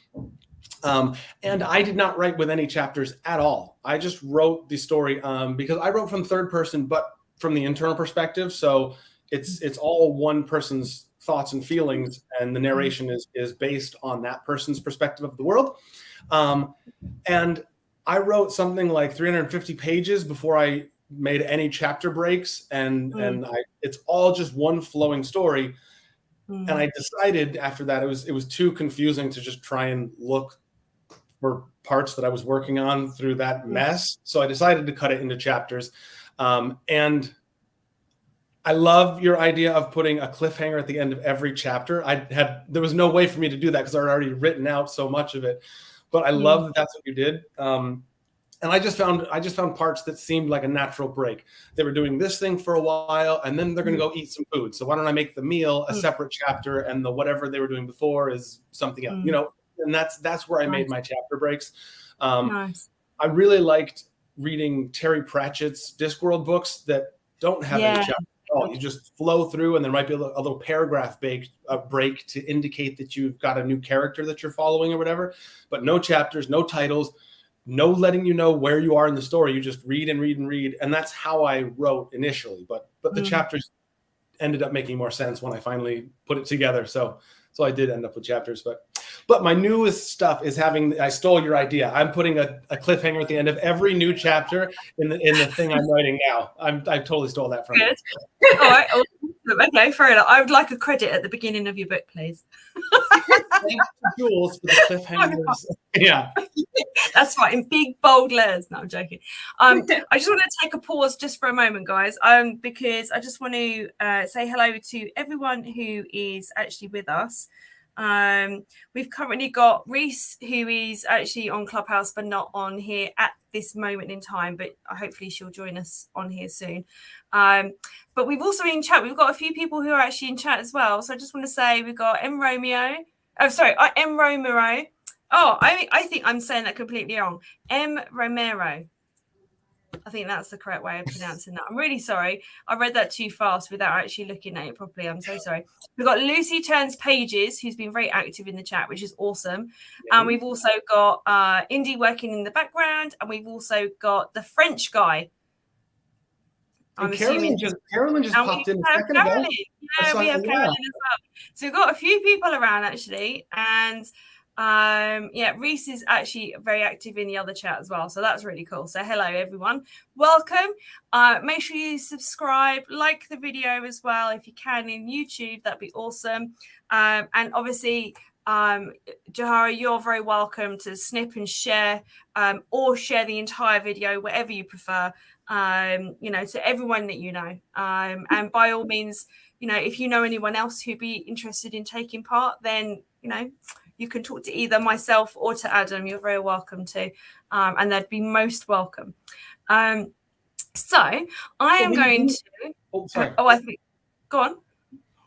And I did not write with any chapters at all. I just wrote the story because I wrote from third person, but from the internal perspective. So it's all one person's thoughts and feelings, and the narration is based on that person's perspective of the world. And I wrote something like 350 pages before I made any chapter breaks, and it's all just one flowing story. And I decided after that it was too confusing to just try and look for parts that I was working on through that mess. So I decided to cut it into chapters. And I love your idea of putting a cliffhanger at the end of every chapter. There was no way for me to do that because I'd already written out so much of it. But I love that that's what you did. And I just found parts that seemed like a natural break. They were doing this thing for a while, and then they're going to go eat some food. So why don't I make the meal a separate chapter, and the whatever they were doing before is something else, And that's where I made my chapter breaks. Nice. I really liked reading Terry Pratchett's Discworld books that don't have any chapters at all. You just flow through, and there might be a little paragraph break to indicate that you've got a new character that you're following or whatever, but no chapters, no titles. No letting you know where you are in the story. You just read and read and read. And that's how I wrote initially. But the chapters ended up making more sense when I finally put it together. So I did end up with chapters. But But my newest stuff is I stole your idea. I'm putting a cliffhanger at the end of every new chapter in the thing I'm writing now. I totally stole that from you. All right. Okay, fair enough. I would like a credit at the beginning of your book, please. Thanks to Jules for the cliffhangers. Yeah. That's right, in big bold letters. No, I'm joking. I just want to take a pause just for a moment, guys, because I just want to say hello to everyone who is actually with us. We've currently got Reese, who is actually on Clubhouse but not on here at this moment in time, but hopefully she'll join us on here soon. But we've also in chat, we've got a few people who are actually in chat as well. So I just want to say we've got M Romero. M Romero. Oh, I think I'm saying that completely wrong. M Romero. I think that's the correct way of pronouncing that. I'm really sorry. I read that too fast without actually looking at it properly. I'm so sorry. We've got Lucy Turns Pages, who's been very active in the chat, which is awesome. And we've also got Indy working in the background. And we've also got the French guy. And Carolyn just popped in a second ago. Yeah, we have Carolyn as well. So we've got a few people around, actually. And Reese is actually very active in the other chat as well, so that's really cool. So hello everyone, welcome. Make sure you subscribe, like the video as well if you can in YouTube, that'd be awesome. And obviously Johara, you're very welcome to snip and share or share the entire video, whatever you prefer, to everyone that you know, and by all means, if you know anyone else who'd be interested in taking part, then you can talk to either myself or to Adam. You're very welcome to, and they'd be most welcome. So I am going to. Oh, sorry. I think. Go on.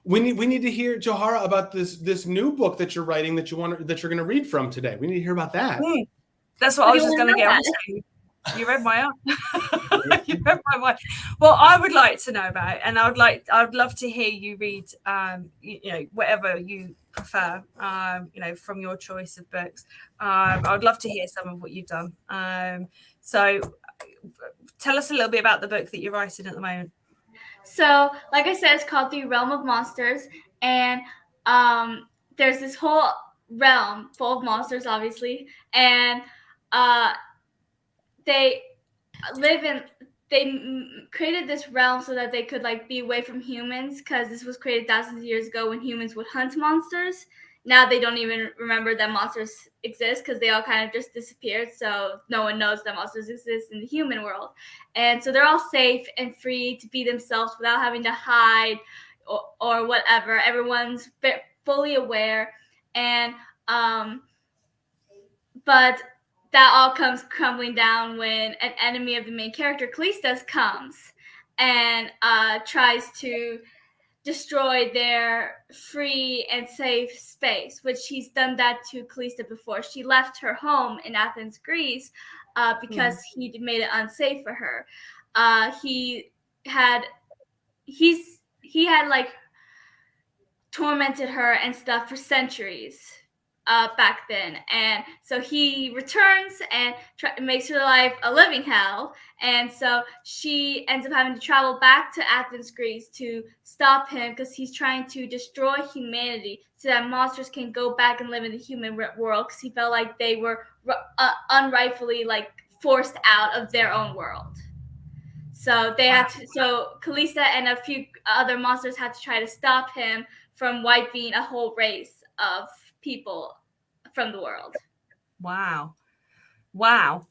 We need to hear, Johara, about this new book that you're writing that you're going to read from today. We need to hear about that. That's what I was just going to get onto. You read my eye. You read my mind. Well, I would like to know about it, and I'd love to hear you read, whatever you prefer, from your choice of books. I'd love to hear some of what you've done. So tell us a little bit about the book that you're writing at the moment. So, like I said, it's called The Realm of Monsters, and there's this whole realm full of monsters, obviously, and they created this realm so that they could be away from humans, because this was created thousands of years ago when humans would hunt monsters. Now they don't even remember that monsters exist because they all kind of just disappeared. So no one knows that monsters exist in the human world. And so they're all safe and free to be themselves without having to hide or whatever. Everyone's fully aware. And but that all comes crumbling down when an enemy of the main character, Callistus, comes and tries to destroy their free and safe space, which he's done that to Callista before. She left her home in Athens, Greece, because he made it unsafe for her. He had tormented her and stuff for centuries back then, and so he returns and makes her life a living hell. And so she ends up having to travel back to Athens, Greece, to stop him, because he's trying to destroy humanity so that monsters can go back and live in the human world, because he felt like they were unrightfully forced out of their own world. So they had to. So Callista and a few other monsters had to try to stop him from wiping a whole race of people from the world. Wow,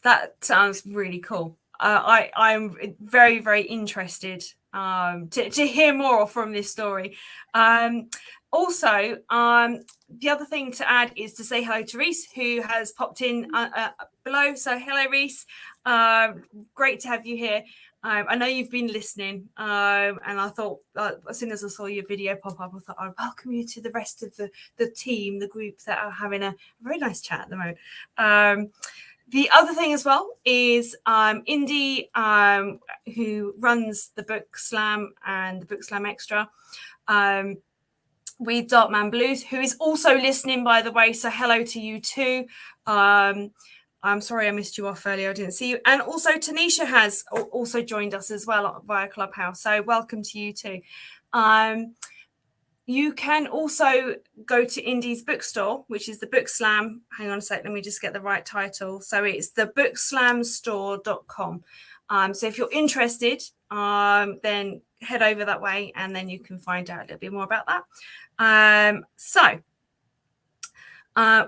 that sounds really cool. I'm very, very interested to hear more from this story. Also, the other thing to add is to say hello to Reese, who has popped in below. So hello, Reese. Great to have you here. I know you've been listening, and I thought as soon as I saw your video pop up, I thought I'd welcome you to the rest of the team, the group that are having a very nice chat at the moment. The other thing as well is Indy, who runs the Book Slam and the Book Slam Xtra, with Darkman Blues, who is also listening, by the way. So hello to you too. I'm sorry I missed you off earlier. I didn't see you. And also Tanisha has also joined us as well via Clubhouse. So welcome to you too. You can also go to Indie's bookstore, which is the Book Slam. Hang on a sec, let me just get the right title. So it's the bookslamstore.com. So if you're interested, then head over that way and then you can find out a little bit more about that.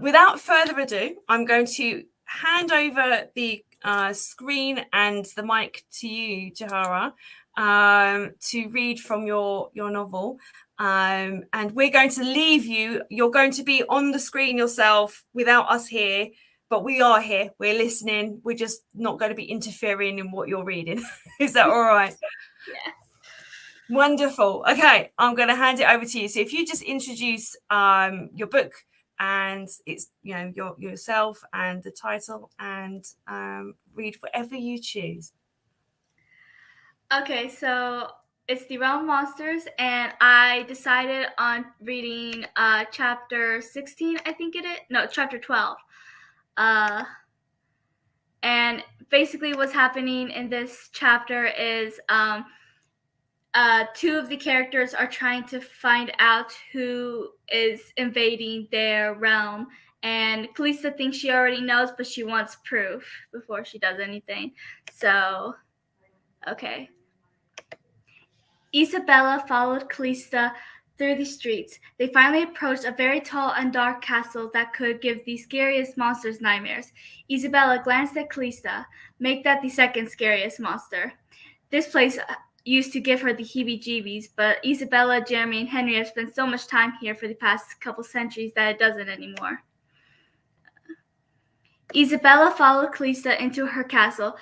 Without further ado, I'm going to hand over the screen and the mic to you, Jahara, to read from your novel. And we're going to leave you. You're going to be on the screen yourself without us here, but we are here. We're listening. We're just not going to be interfering in what you're reading. Is that all right? Yeah. Wonderful. Okay, I'm going to hand it over to you. So if you just introduce your book and it's yourself and the title and read whatever you choose. Okay, so it's The Realm of Monsters, and I decided on reading chapter 16, I think it is. No, chapter 12. And basically what's happening in this chapter is two of the characters are trying to find out who is invading their realm. And Kalista thinks she already knows, but she wants proof before she does anything. So, okay. Isabella followed Kalista through the streets. They finally approached a very tall and dark castle that could give the scariest monsters nightmares. Isabella glanced at Kalista. Make that the second scariest monster. This place used to give her the heebie-jeebies, but Isabella, Jeremy, and Henry have spent so much time here for the past couple centuries that it doesn't anymore. Isabella followed Kalista into her castle.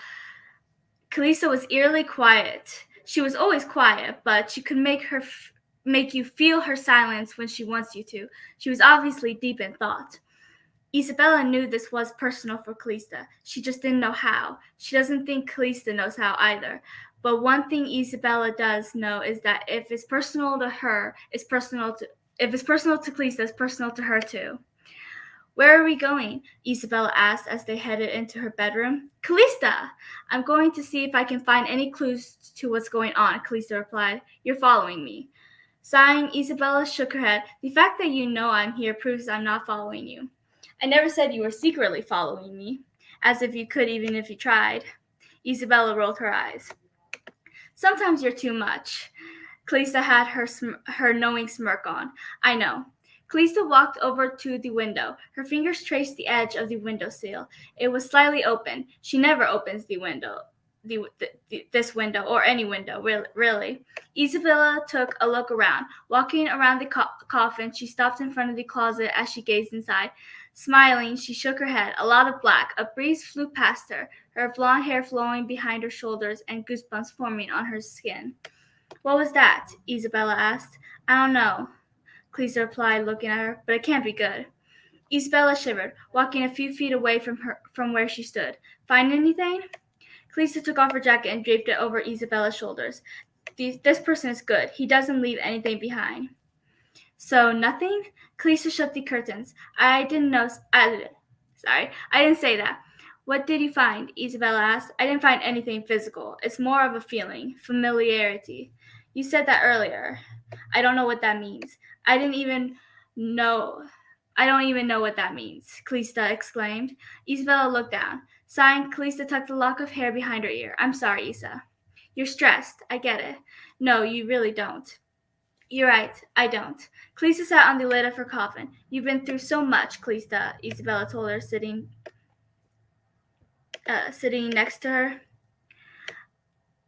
Kalista was eerily quiet. She was always quiet, but she could make you feel her silence when she wants you to. She was obviously deep in thought. Isabella knew this was personal for Kalista. She just didn't know how. She doesn't think Kalista knows how either. But one thing Isabella does know is that if it's personal to her, if it's personal to Kalista, it's personal to her too. Where are we going? Isabella asked as they headed into her bedroom. Kalista! I'm going to see if I can find any clues to what's going on, Kalista replied. You're following me. Sighing, Isabella shook her head. The fact that you know I'm here proves I'm not following you. I never said you were secretly following me. As if you could even if you tried. Isabella rolled her eyes. Sometimes you're too much. Kalista had her knowing smirk on. I know. Kalista walked over to the window. Her fingers traced the edge of the windowsill. It was slightly open. She never opens the window. This window, or any window, really. Isabella took a look around. Walking around the coffin, she stopped in front of the closet as she gazed inside. Smiling, she shook her head. A lot of black. A breeze flew past her, her blonde hair flowing behind her shoulders and goosebumps forming on her skin. What was that? Isabella asked. I don't know, Kalista replied, looking at her, but it can't be good. Isabella shivered, walking a few feet away from where she stood. Find anything? Kalista took off her jacket and draped it over Isabella's shoulders. This person is good. He doesn't leave anything behind. So, nothing? Kalista shut the curtains. I didn't say that. What did you find? Isabella asked. I didn't find anything physical. It's more of a feeling. Familiarity. You said that earlier. I don't know what that means. I don't even know what that means, Kalista exclaimed. Isabella looked down. Sighing, Kalista tucked a lock of hair behind her ear. I'm sorry, Isa. You're stressed. I get it. No, you really don't. You're right. I don't. Kalista sat on the lid of her coffin. You've been through so much, Kalista, Isabella told her, sitting next to her.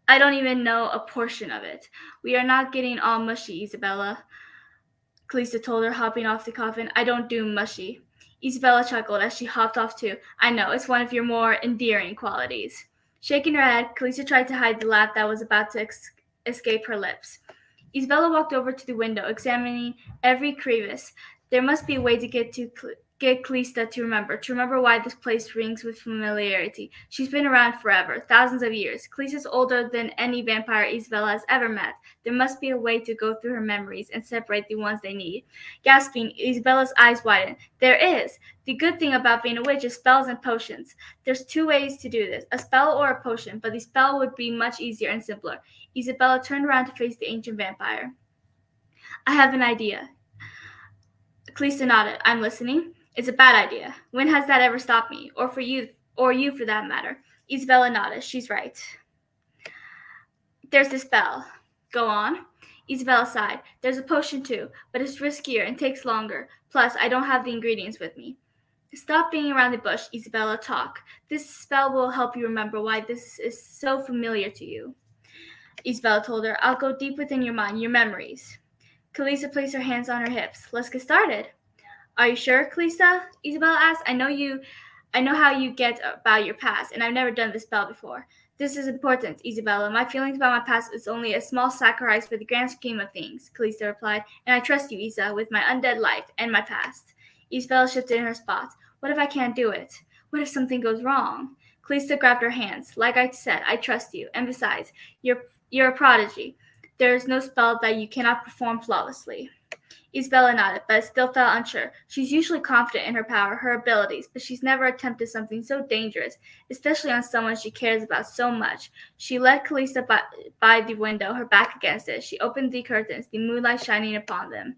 I don't even know a portion of it. We are not getting all mushy, Isabella, Kalista told her, hopping off the coffin. I don't do mushy. Isabella chuckled as she hopped off too. I know, it's one of your more endearing qualities. Shaking her head, Kalista tried to hide the laugh that was about to escape her lips. Isabella walked over to the window, examining every crevice. There must be a way to get Kalista to remember why this place rings with familiarity. She's been around forever, thousands of years. Kalista's older than any vampire Isabella has ever met. There must be a way to go through her memories and separate the ones they need. Gasping, Isabella's eyes widened. There is! The good thing about being a witch is spells and potions. There's two ways to do this, a spell or a potion, but the spell would be much easier and simpler. Isabella turned around to face the ancient vampire. I have an idea. Kalista nodded. I'm listening. It's a bad idea. When has that ever stopped me? Or you for that matter? Isabella nodded. She's right. There's this spell. Go on. Isabella sighed. There's a potion too, but it's riskier and takes longer. Plus, I don't have the ingredients with me. Stop being around the bush, Isabella. Talk. This spell will help you remember why this is so familiar to you. Isabella told her. I'll go deep within your mind, your memories. Kalista placed her hands on her hips. Let's get started. Are you sure, Kalista? Isabella asked. I know how you get about your past, and I've never done this spell before. This is important, Isabella. My feelings about my past is only a small sacrifice for the grand scheme of things, Kalista replied, and I trust you, Isa, with my undead life and my past. Isabella shifted in her spot. What if I can't do it? What if something goes wrong? Kalista grabbed her hands. Like I said, I trust you, and besides, you're a prodigy. There is no spell that you cannot perform flawlessly. Isabella nodded, but still felt unsure. She's usually confident in her power, her abilities, but she's never attempted something so dangerous, especially on someone she cares about so much. She led Kalista by the window, her back against it. She opened the curtains, the moonlight shining upon them.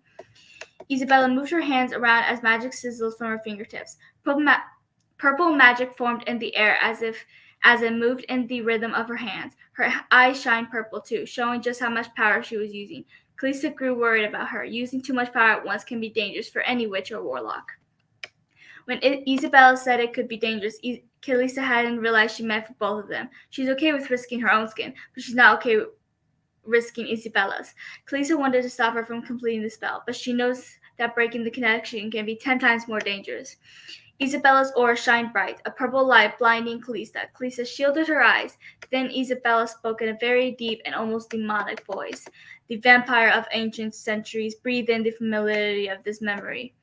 Isabella moved her hands around as magic sizzled from her fingertips. Purple magic formed in the air as it moved in the rhythm of her hands. Her eyes shined purple too, showing just how much power she was using. Kalista grew worried about her. Using too much power at once can be dangerous for any witch or warlock. When Isabella said it could be dangerous, Kalista hadn't realized she meant for both of them. She's okay with risking her own skin, but she's not okay with risking Isabella's. Kalista wanted to stop her from completing the spell, but she knows that breaking the connection can be 10 times more dangerous. Isabella's aura shined bright, a purple light blinding Kalista. Kalista shielded her eyes. Then Isabella spoke in a very deep and almost demonic voice. The vampire of ancient centuries breathed in the familiarity of this memory.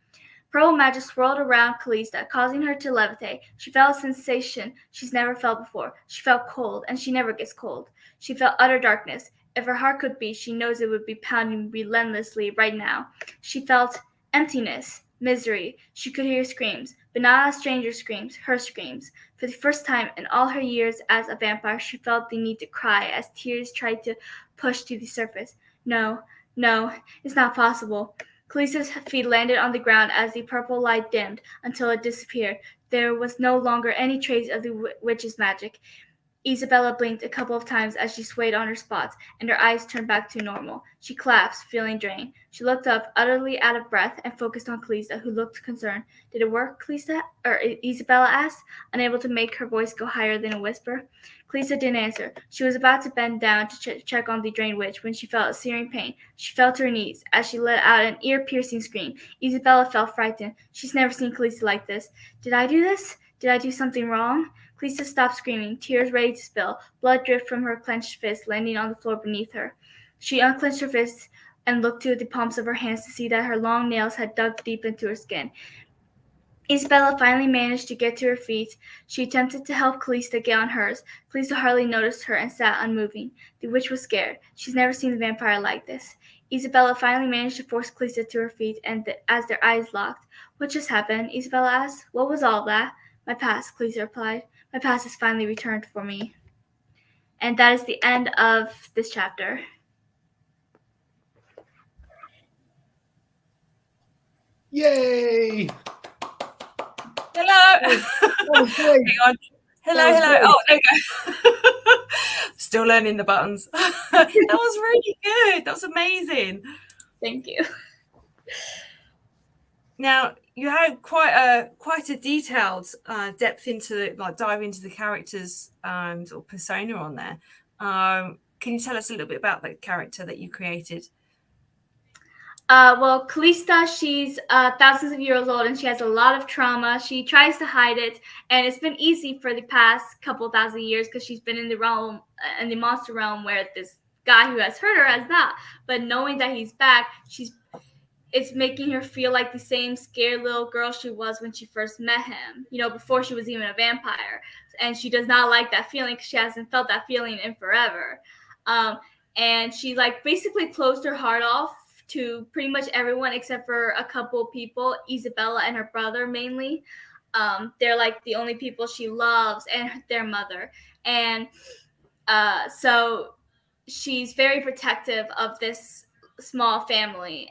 Purple magic swirled around Kalista, causing her to levitate. She felt a sensation she's never felt before. She felt cold, and she never gets cold. She felt utter darkness. If her heart could beat, she knows it would be pounding relentlessly right now. She felt emptiness, misery. She could hear screams, but not a stranger's screams, her screams. For the first time in all her years as a vampire, she felt the need to cry as tears tried to push to the surface. No, it's not possible. Kalista's feet landed on the ground as the purple light dimmed until it disappeared. There was no longer any trace of the witch's magic. Isabella blinked a couple of times as she swayed on her spots, and her eyes turned back to normal. She collapsed, feeling drained. She looked up, utterly out of breath, and focused on Kalista, who looked concerned. Did it work, Kalista? Or Isabella asked, unable to make her voice go higher than a whisper. Kalista didn't answer. She was about to bend down to check on the drained witch when she felt a searing pain. She fell to her knees as she let out an ear-piercing scream. Isabella felt frightened. She's never seen Kalista like this. Did I do this? Did I do something wrong? Kalista stopped screaming, tears ready to spill. Blood dripped from her clenched fist, landing on the floor beneath her. She unclenched her fists and looked to the palms of her hands to see that her long nails had dug deep into her skin. Isabella finally managed to get to her feet. She attempted to help Kalista get on hers. Kalista hardly noticed her and sat unmoving. The witch was scared. She's never seen the vampire like this. Isabella finally managed to force Kalista to her feet, and as their eyes locked, "What just happened?" Isabella asked. "What was all that?" "My past," Kalista replied. "My past has finally returned for me." And that is the end of this chapter. Yay! Hello. Hang on. Hello. Oh, there you go. Still learning the buttons. That was really good. That was amazing. Thank you. Now you had quite a detailed depth into dive into the characters sort of persona on there. Can you tell us a little bit about the character that you created? Well, Kalista, she's thousands of years old, and she has a lot of trauma. She tries to hide it, and it's been easy for the past couple thousand years because she's been in the monster realm, where this guy who has hurt her has not. But knowing that he's back, it's making her feel like the same scared little girl she was when she first met him, before she was even a vampire. And she does not like that feeling because she hasn't felt that feeling in forever. And she basically closed her heart off to pretty much everyone except for a couple people, Isabella and her brother mainly. They're the only people she loves, and their mother. And so she's very protective of this small family.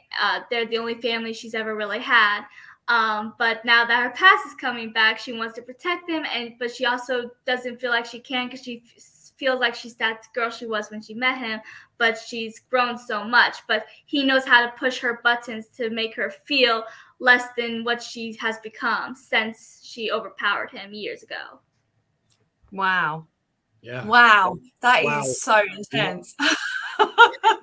They're the only family she's ever really had. But now that her past is coming back, she wants to protect them, but she also doesn't feel like she can because she feels like she's that girl she was when she met him, but she's grown so much. But he knows how to push her buttons to make her feel less than what she has become since she overpowered him years ago. Wow. Yeah. Wow. That Wow. is so intense.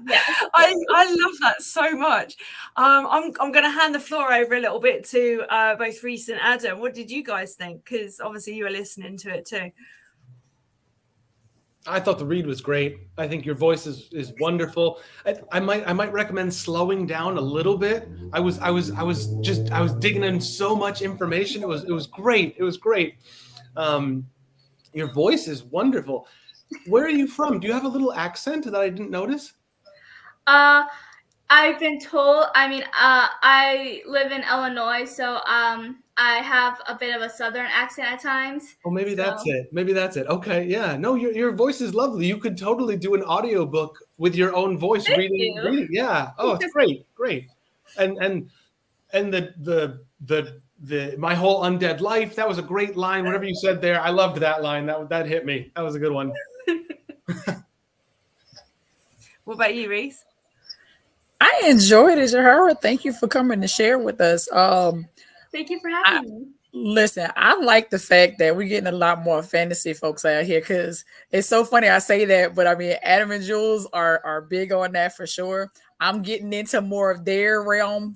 Yes. I love that so much. I'm going to hand the floor over a little bit to both Reese and Adam. What did you guys think? Because obviously you were listening to it too. I thought the read was great. I think your voice is wonderful. I might recommend slowing down a little bit. I was digging in so much information. It was great. It was great. Your voice is wonderful. Where are you from? Do you have a little accent that I didn't notice? I've been told. I mean, I live in Illinois, so I have a bit of a Southern accent at times. Oh, maybe that's it. Maybe that's it. Okay, yeah. No, your voice is lovely. You could totally do an audiobook with your own voice reading. Yeah. Oh, it's great. And the my whole undead life. That was a great line. Whatever you said there, I loved that line. That hit me. That was a good one. What about you, Reese? I enjoyed it, Zahara. Thank you for coming to share with us. Thank you for having me. Listen, I like the fact that we're getting a lot more fantasy folks out here because it's so funny. I say that, but I mean, Adam and Jules are big on that for sure. I'm getting into more of their realm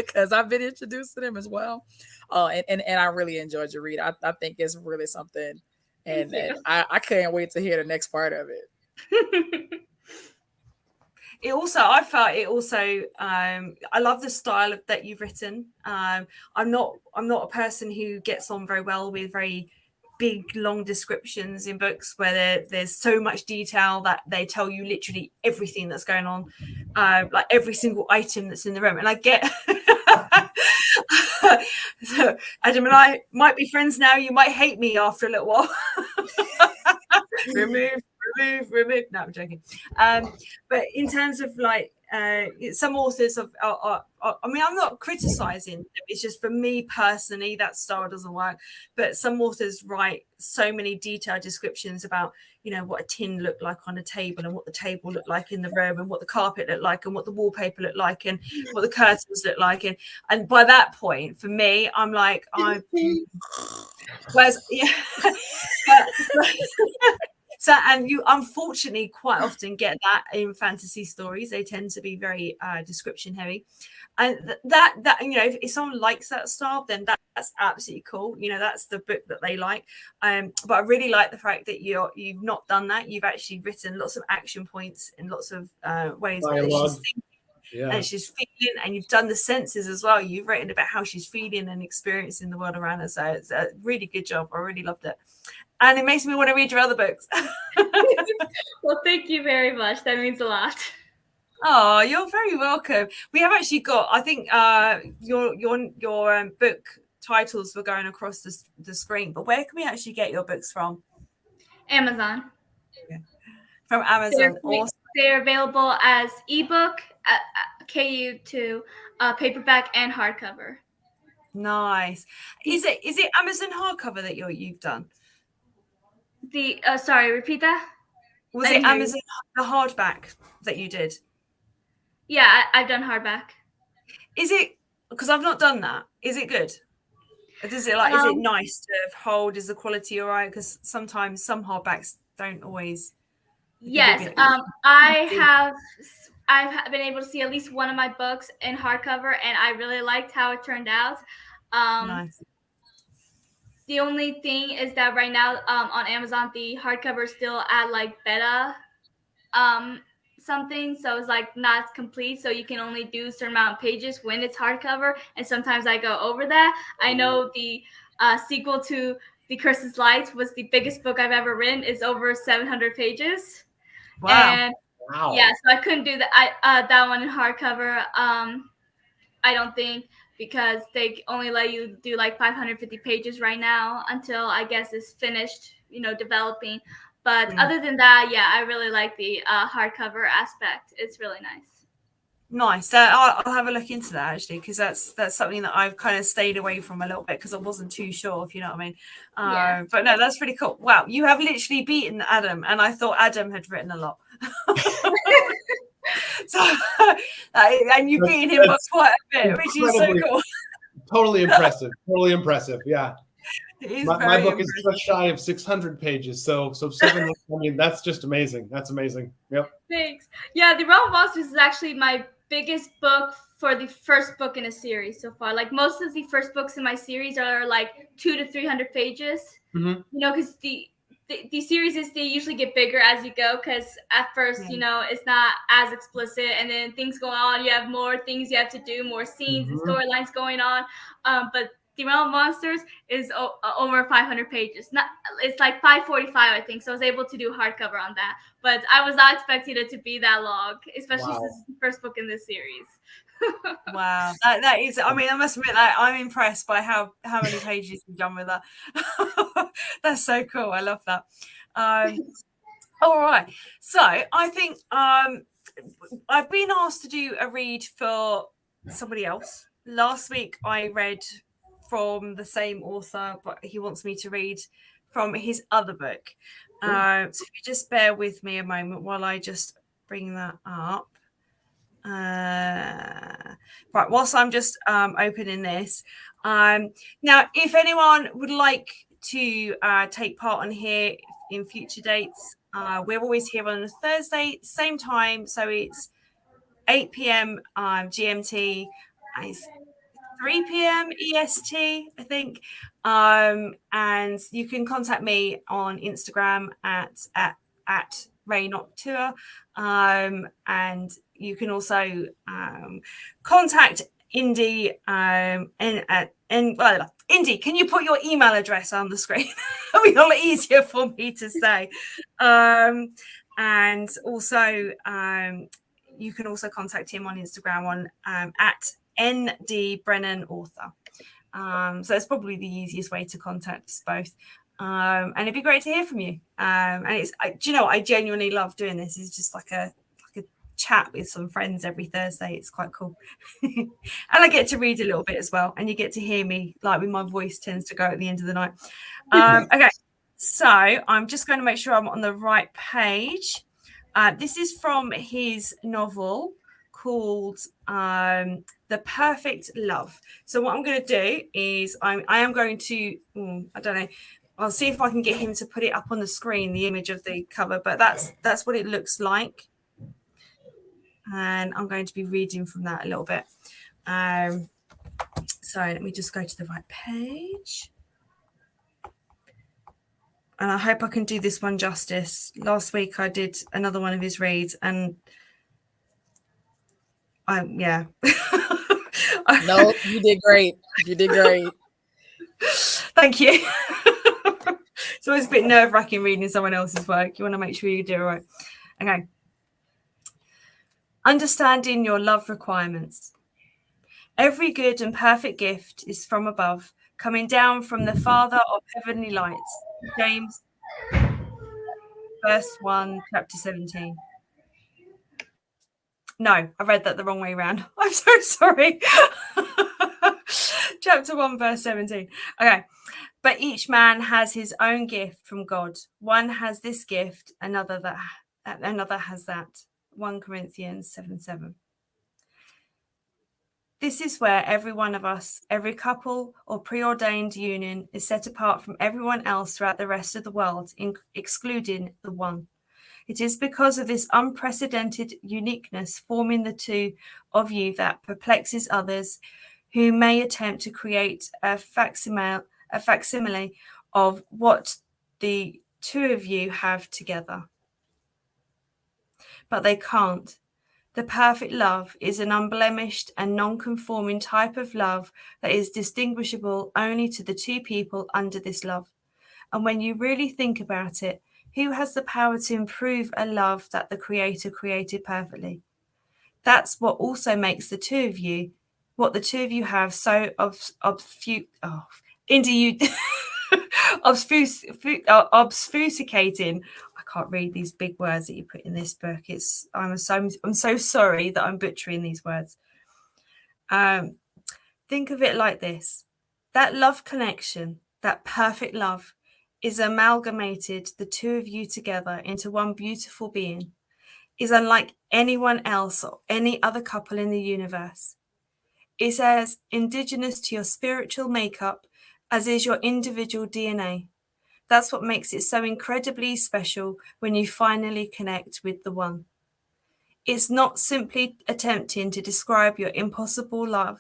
because I've been introduced to them as well. And I really enjoyed your read. I think it's really something, and I can't wait to hear the next part of it. I love the style that you've written. I'm not a person who gets on very well with very big long descriptions in books where there's so much detail that they tell you literally everything that's going on, like every single item that's in the room. And I get so Adam and I might be friends now. You might hate me after a little while. remove. No, I'm joking. But in terms of like some authors I mean, I'm not criticizing them. It's just for me personally, that style doesn't work. But some authors write so many detailed descriptions about, you know, what a tin looked like on a table and what the table looked like in the room and what the carpet looked like and what the wallpaper looked like and what the curtains looked like. And by that point, for me, I'm like, whereas, yeah. So, and you unfortunately quite often get that in fantasy stories. They tend to be very description heavy. And that you know, if someone likes that style, then that's absolutely cool. You know, that's the book that they like. But I really like the fact that you've not done that. You've actually written lots of action points in lots of ways that she's thinking and she's feeling, and you've done the senses as well. You've written about how she's feeling and experiencing the world around her. So it's a really good job. I really loved it. And it makes me want to read your other books. Well, thank you very much. That means a lot. Oh, you're very welcome. We have actually got, I think, your book titles were going across the screen. But where can we actually get your books from? Amazon. Yeah. From Amazon. They're available as ebook, KU2, paperback, and hardcover. Nice. Is it Amazon hardcover that you've done? Sorry, repeat that. Was it Amazon the hardback that you did? Yeah, I've done hardback. Is it, because I've not done that, is it good? Is it like, is it nice to hold? Is the quality all right? Because sometimes some hardbacks don't always. Yes, I've been able to see at least one of my books in hardcover, and I really liked how it turned out. Nice. The only thing is that right now on Amazon, the hardcover is still at like beta something. So it's like not complete. So you can only do a certain amount of pages when it's hardcover. And sometimes I go over that. I know the sequel to The Curse's Light was the biggest book I've ever written. It's over 700 pages. Wow. And yeah, so I couldn't do that one in hardcover. I don't think, because they only let you do like 550 pages right now until I guess it's finished, developing. But other than that, yeah, I really like the hardcover aspect. It's really nice. Nice. I'll have a look into that actually, because that's something that I've kind of stayed away from a little bit because I wasn't too sure, if you know what I mean. Yeah. But no, that's pretty cool. Wow, you have literally beaten Adam, and I thought Adam had written a lot. So, and you've beaten him by quite a bit, which is so cool. Totally impressive. Totally impressive. Yeah. My book impressive. is just shy of 600 pages, so 700. I mean, that's just amazing. That's amazing. Yep. Thanks. Yeah, The Realm of Monsters is actually my biggest book for the first book in a series so far. Like most of the first books in my series are like 200 to 300 pages. Mm-hmm. You know, because the series they usually get bigger as you go. Because at first, you know, it's not as explicit, and then things go on. You have more things you have to do, more scenes and storylines going on. But The Realm of Monsters is over 500 pages. It's like 545, I think. So I was able to do hardcover on that. But I was not expecting it to be that long, especially since it's the first book in this series. Wow, that is. I mean, I must admit that I'm impressed by how many pages you've done with that. That's so cool. I love that. All right, so I think I've been asked to do a read for somebody else. Last week I read from the same author, but he wants me to read from his other book. So if you just bear with me a moment while I just bring that up. Right, whilst I'm just opening this. Now, if anyone would like to take part on here in future dates, we're always here on a Thursday, same time. So it's 8 p.m. GMT. It's 3 p.m. EST, I think. And you can contact me on Instagram at Ray Noctua. And you can also contact Indy Indy, can you put your email address on the screen? It'll be a lot easier for me to say. And also, you can also contact him on Instagram on at ND Brennan Author. So it's probably the easiest way to contact us both. And it'd be great to hear from you. And do you know what? I genuinely love doing this. It's just like a chat with some friends every Thursday. It's quite cool. And I get to read a little bit as well. And you get to hear me, like when my voice tends to go at the end of the night. Okay, so I'm just going to make sure I'm on the right page. This is from his novel called The Perfect Love. So what I'm going to do is I am going to, I don't know, I'll see if I can get him to put it up on the screen, the image of the cover, but that's what it looks like. And I'm going to be reading from that a little bit. So let me just go to the right page. And I hope I can do this one justice. Last week I did another one of his reads, and yeah. No, you did great. You did great. Thank you. It's always a bit nerve-wracking reading someone else's work. You want to make sure you do it right. Okay. Understanding your love requirements. Every good and perfect gift is from above, coming down from the Father of heavenly lights. James, verse 1, chapter 17. No, I read that the wrong way around. I'm so sorry. Chapter 1, verse 17. Okay. But each man has his own gift from God. One has this gift, another has that. 1 Corinthians 7:7. This is where every one of us, every couple or preordained union is set apart from everyone else throughout the rest of the world, excluding the one. It is because of this unprecedented uniqueness forming the two of you that perplexes others who may attempt to create a facsimile of what the two of you have together. But they can't. The perfect love is an unblemished and non-conforming type of love that is distinguishable only to the two people under this love. And when you really think about it, who has the power to improve a love that the Creator created perfectly? That's what also makes the two of you, what the two of you have so obfuscating. can't read these big words that you put in this book. I'm so sorry that I'm butchering these words. Think of it like this. That love connection, that perfect love, is amalgamated the two of you together into one beautiful being, is unlike anyone else or any other couple in the universe. It's as indigenous to your spiritual makeup as is your individual DNA. That's what makes it so incredibly special when you finally connect with the one. It's not simply attempting to describe your impossible like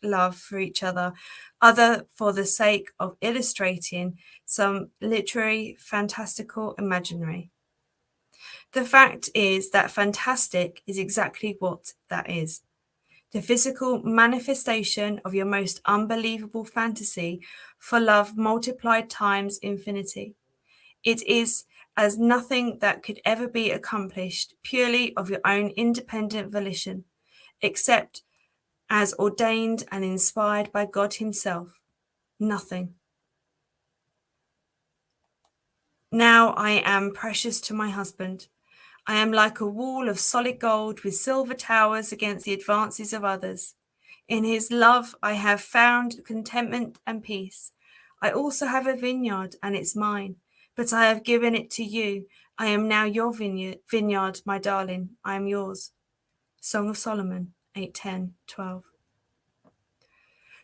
love for each other for the sake of illustrating some literary, fantastical imaginary. The fact is that fantastic is exactly what that is. The physical manifestation of your most unbelievable fantasy for love multiplied times infinity. It is as nothing that could ever be accomplished purely of your own independent volition, except as ordained and inspired by God himself. Nothing. Now I am precious to my husband. I am like a wall of solid gold with silver towers against the advances of others. In his love I have found contentment and peace. I also have a vineyard, and it's mine, but I have given it to you. I am now your vineyard, my darling. I am yours. Song of Solomon 8:10-12.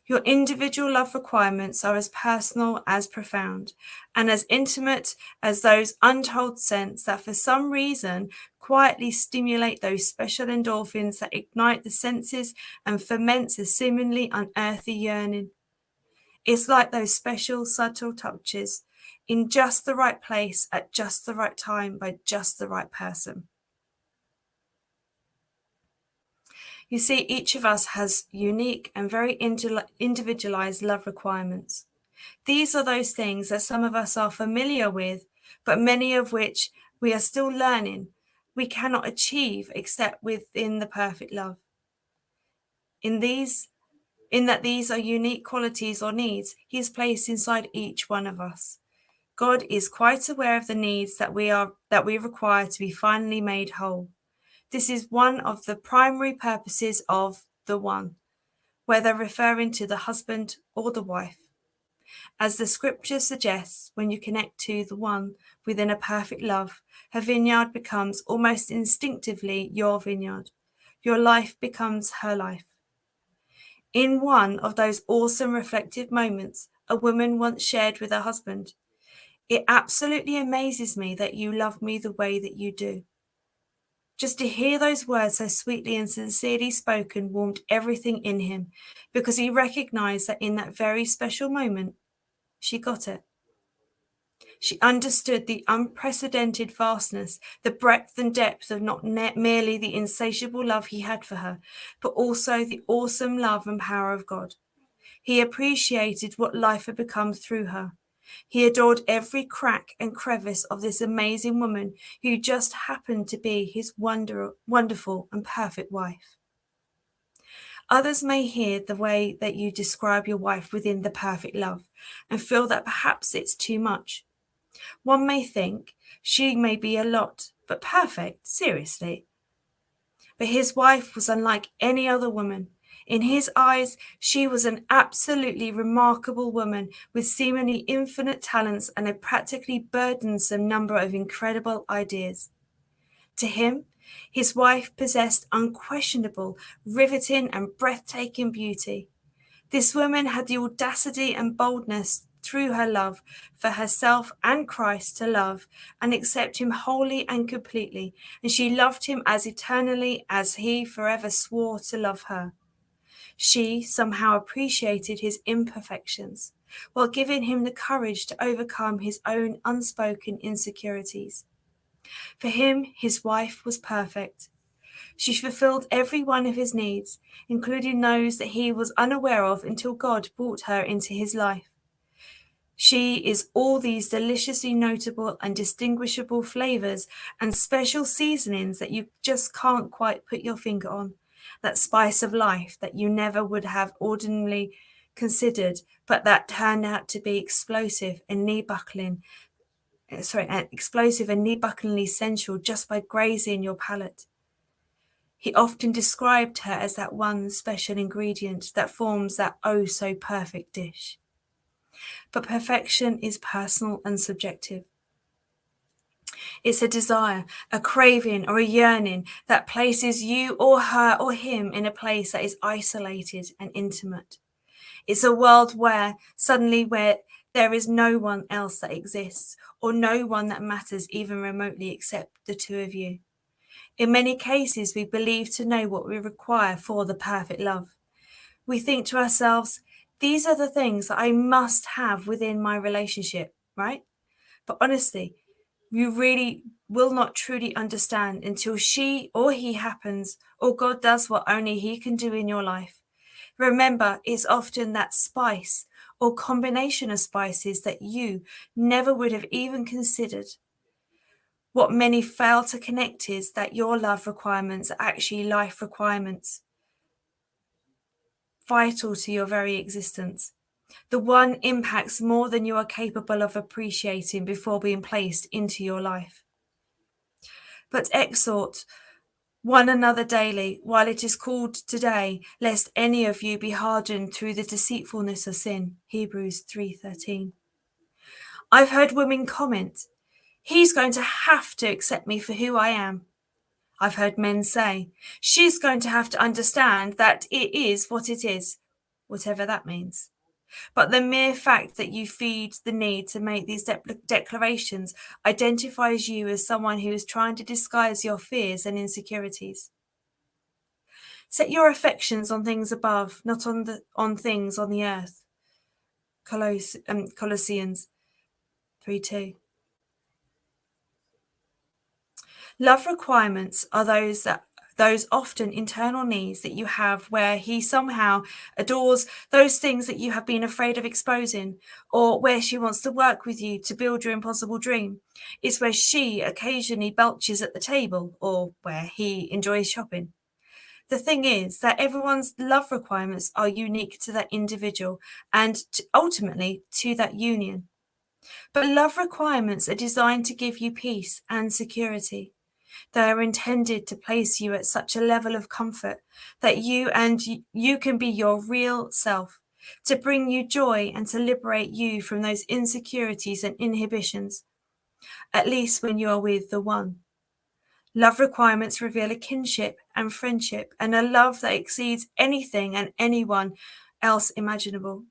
Your individual love requirements are as personal as profound, and as intimate as those untold scents that for some reason quietly stimulate those special endorphins that ignite the senses and ferment a seemingly unearthly yearning. It's like those special subtle touches in just the right place at just the right time by just the right person. You see, each of us has unique and very individualized love requirements. These are those things that some of us are familiar with, but many of which we are still learning we cannot achieve except within the perfect love. In that these are unique qualities or needs he has placed inside each one of us. God is quite aware of the needs that we require to be finally made whole. This is one of the primary purposes of the one, whether referring to the husband or the wife. As the scripture suggests, when you connect to the one within a perfect love, her vineyard becomes almost instinctively your vineyard. Your life becomes her life. In one of those awesome reflective moments a woman once shared with her husband, "It absolutely amazes me that you love me the way that you do." Just to hear those words so sweetly and sincerely spoken warmed everything in him, because he recognized that in that very special moment, she got it. She understood the unprecedented vastness, the breadth and depth of not merely the insatiable love he had for her, but also the awesome love and power of God. He appreciated what life had become through her. He adored every crack and crevice of this amazing woman who just happened to be his wonderful and perfect wife. Others may hear the way that you describe your wife within the perfect love and feel that perhaps it's too much. One may think she may be a lot, but perfect, seriously. But his wife was unlike any other woman. In his eyes, she was an absolutely remarkable woman with seemingly infinite talents and a practically burdensome number of incredible ideas. To him, his wife possessed unquestionable, riveting, and breathtaking beauty. This woman had the audacity and boldness through her love for herself and Christ to love and accept him wholly and completely, and she loved him as eternally as he forever swore to love her. She somehow appreciated his imperfections, while giving him the courage to overcome his own unspoken insecurities. For him, his wife was perfect. She fulfilled every one of his needs, including those that he was unaware of until God brought her into his life. She is all these deliciously notable and distinguishable flavors and special seasonings that you just can't quite put your finger on. That spice of life that you never would have ordinarily considered, but that turned out to be explosive and knee-buckling explosive and knee-bucklingly sensual just by grazing your palate. He often described her as that one special ingredient that forms that oh so perfect dish. But perfection is personal and subjective. It's a desire, a craving, or a yearning that places you or her or him in a place that is isolated and intimate. It's a world where there is no one else that exists, or no one that matters even remotely except the two of you. In many cases, we believe to know what we require for the perfect love. We think to ourselves, these are the things that I must have within my relationship, right? But honestly, you really will not truly understand until she or he happens, or God does what only he can do in your life. Remember, it's often that spice or combination of spices that you never would have even considered. What many fail to connect is that your love requirements are actually life requirements, vital to your very existence. The one impacts more than you are capable of appreciating before being placed into your life. But exhort one another daily, while it is called today, lest any of you be hardened through the deceitfulness of sin. Hebrews 3:13. I've heard women comment, he's going to have to accept me for who I am. I've heard men say, she's going to have to understand that it is what it is, whatever that means. But the mere fact that you feed the need to make these declarations identifies you as someone who is trying to disguise your fears and insecurities. Set your affections on things above, not on things on the earth. Colossians 3:2. Love requirements are those often internal needs that you have where he somehow adores those things that you have been afraid of exposing, or where she wants to work with you to build your impossible dream. It's where she occasionally belches at the table, or where he enjoys shopping. The thing is that everyone's love requirements are unique to that individual and ultimately to that union. But love requirements are designed to give you peace and security. They are intended to place you at such a level of comfort that you can be your real self, to bring you joy and to liberate you from those insecurities and inhibitions, at least when you are with the one. Love requirements reveal a kinship and friendship and a love that exceeds anything and anyone else imaginable.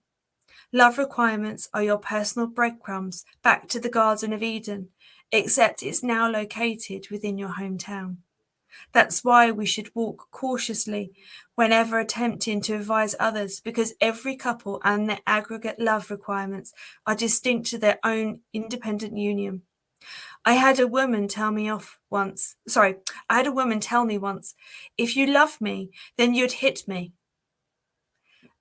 Love requirements are your personal breadcrumbs back to the Garden of Eden, except it's now located within your hometown. That's why we should walk cautiously whenever attempting to advise others, because every couple and their aggregate love requirements are distinct to their own independent union. I had a woman tell me once, if you love me, then you'd hit me.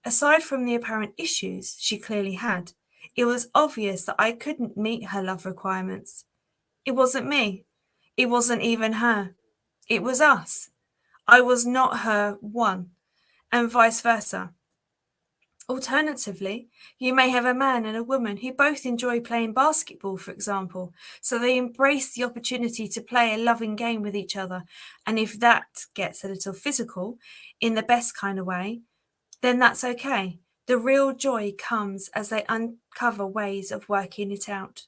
Aside from the apparent issues she clearly had, it was obvious that I couldn't meet her love requirements. It wasn't me. It wasn't even her. It was us. I was not her one, and vice versa. Alternatively, you may have a man and a woman who both enjoy playing basketball, for example, so they embrace the opportunity to play a loving game with each other. And if that gets a little physical, in the best kind of way, then that's okay. The real joy comes as they uncover ways of working it out.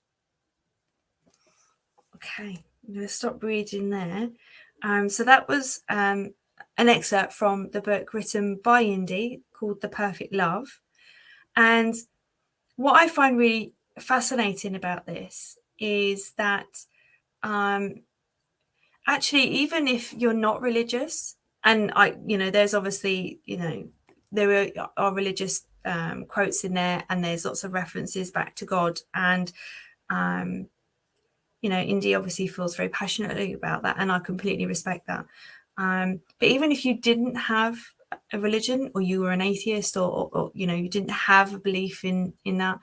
Okay, I'm going to stop reading there. So that was an excerpt from the book written by Indy called The Perfect Love. And what I find really fascinating about this is that actually, even if you're not religious, and there's obviously, there are religious quotes in there, and there's lots of references back to God, and Indy obviously feels very passionately about that, and I completely respect that. But even if you didn't have a religion, or you were an atheist, or you didn't have a belief in that,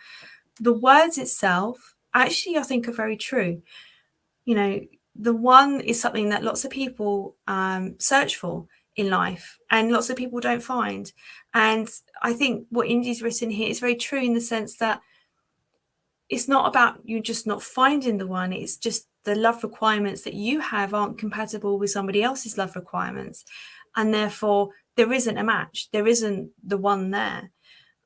the words itself actually I think are very true. The one is something that lots of people search for in life, and lots of people don't find. And I think what Indy's written here is very true in the sense that it's not about you just not finding the one. It's just the love requirements that you have aren't compatible with somebody else's love requirements. And therefore, there isn't a match. There isn't the one there.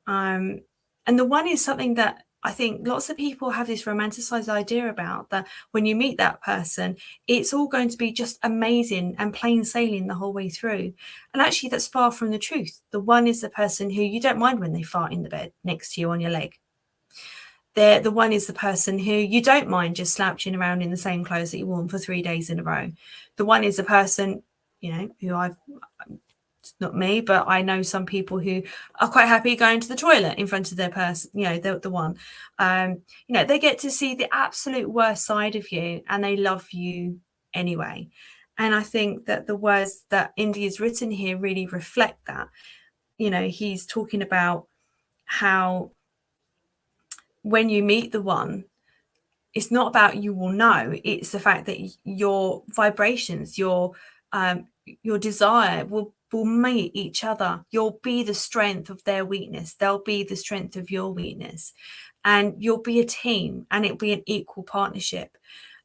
And the one is something that I think lots of people have this romanticized idea about, that when you meet that person, it's all going to be just amazing and plain sailing the whole way through. And actually, that's far from the truth. The one is the person who you don't mind when they fart in the bed next to you on your leg. The one is the person who you don't mind just slouching around in the same clothes that you worn for 3 days in a row. The one is the person, who it's not me, but I know some people who are quite happy going to the toilet in front of their person, the one. They get to see the absolute worst side of you and they love you anyway. And I think that the words that Indy has written here really reflect that. He's talking about how when you meet the one, it's not about you will know, it's the fact that your vibrations, your desire will meet each other. You'll be the strength of their weakness. They'll be the strength of your weakness. And you'll be a team, and it'll be an equal partnership.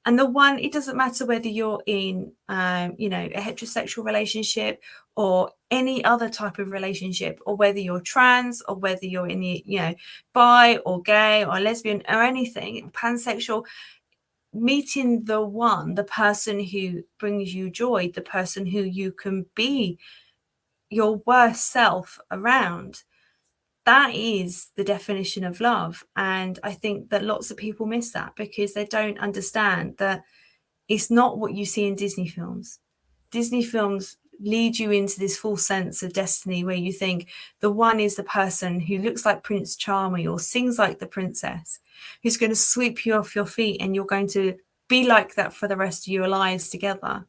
And the one, it doesn't matter whether you're in, a heterosexual relationship or any other type of relationship, or whether you're trans, or whether you're in the, bi or gay or lesbian or anything, pansexual. Meeting the one, the person who brings you joy, the person who you can be your worst self around, that is the definition of love. And I think that lots of people miss that because they don't understand that it's not what you see in Disney films. Disney films lead you into this false sense of destiny where you think the one is the person who looks like Prince Charming or sings like the princess, who's going to sweep you off your feet and you're going to be like that for the rest of your lives together.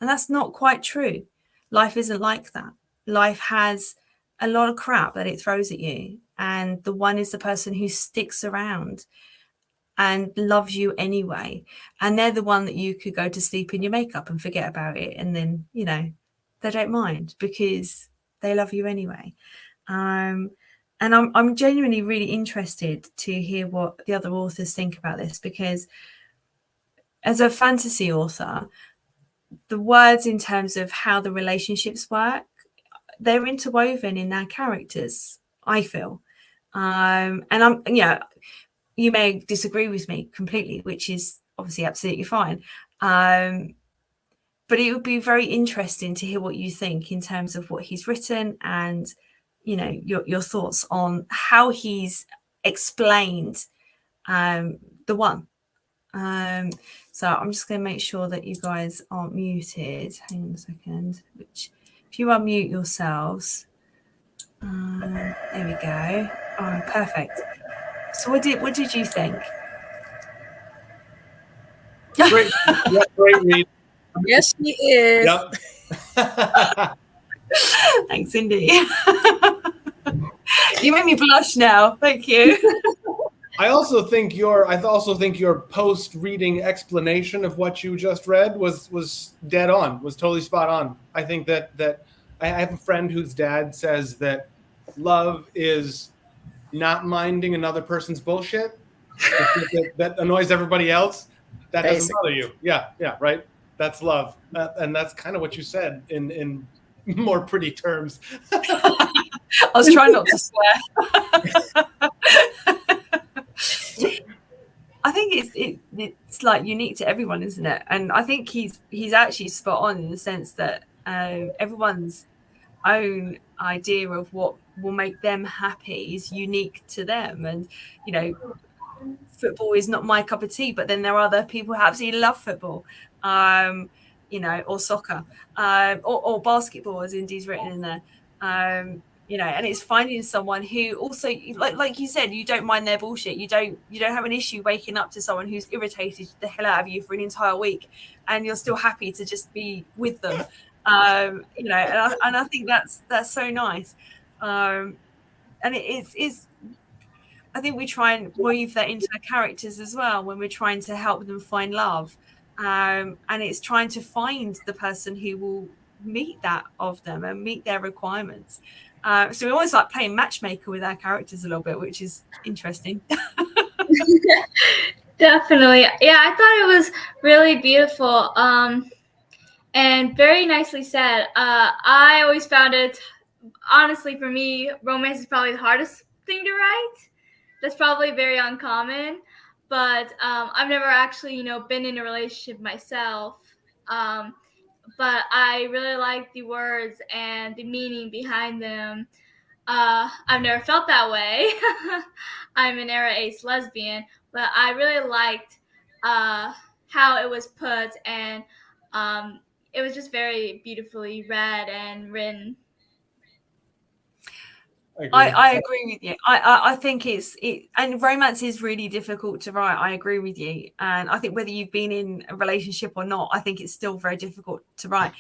And that's not quite true. Life isn't like that. Life has a lot of crap that it throws at you. And the one is the person who sticks around and loves you anyway. And they're the one that you could go to sleep in your makeup and forget about it. And then, they don't mind because they love you anyway. And I'm genuinely really interested to hear what the other authors think about this, because as a fantasy author, the words in terms of how the relationships work, they're interwoven in their characters, I feel. And you may disagree with me completely, which is obviously absolutely fine. But it would be very interesting to hear what you think in terms of what he's written and, your thoughts on how he's explained the one. So I'm just going to make sure that you guys aren't muted. Hang on a second. If you unmute yourselves. There we go. Oh, perfect. So what did you think? Great, yeah, great read. Yes, she is. Yep. Thanks, Cindy. You made me blush now. Thank you. I also think your post-reading explanation of what you just read was dead on, was totally spot on. I think that I have a friend whose dad says that love is not minding another person's bullshit that annoys everybody else. That doesn't bother you. Yeah, right. That's love, and that's kind of what you said in more pretty terms. I was trying not to swear. I think it's like unique to everyone, isn't it? And I think he's actually spot on in the sense that everyone's own idea of what will make them happy is unique to them. And football is not my cup of tea, but then there are other people who absolutely love football, or soccer, or basketball, as Indy's written in there. And it's finding someone who also, like you said, you don't mind their bullshit. You don't have an issue waking up to someone who's irritated the hell out of you for an entire week, and you're still happy to just be with them. And I think that's so nice. And it is. I think we try and weave that into our characters as well when we're trying to help them find love. And it's trying to find the person who will meet that of them and meet their requirements. So we always like playing matchmaker with our characters a little bit, which is interesting. Definitely. Yeah, I thought it was really beautiful. And very nicely said. I always found it, honestly, for me, romance is probably the hardest thing to write. That's probably very uncommon, but I've never actually, been in a relationship myself. But I really like the words and the meaning behind them. I've never felt that way. I'm an era ace lesbian, but I really liked how it was put, and it was just very beautifully read and written. I agree with you. I think and romance is really difficult to write. I agree with you. And I think whether you've been in a relationship or not, I think it's still very difficult to write.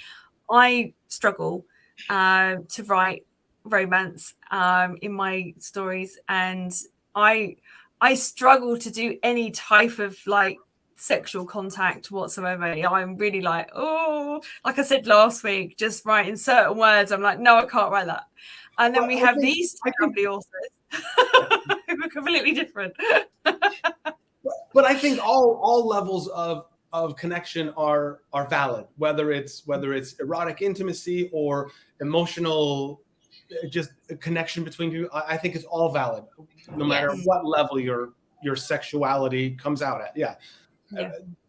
I struggle to write romance in my stories, and I struggle to do any type of like sexual contact whatsoever. I'm really like, oh, like I said last week, just writing certain words. I'm like, no, I can't write that. And then we have these two lovely authors who are completely different. But I think all levels of connection are valid, whether it's erotic intimacy or emotional, just a connection between you. I think it's all valid, no matter what level your sexuality comes out at. Yeah.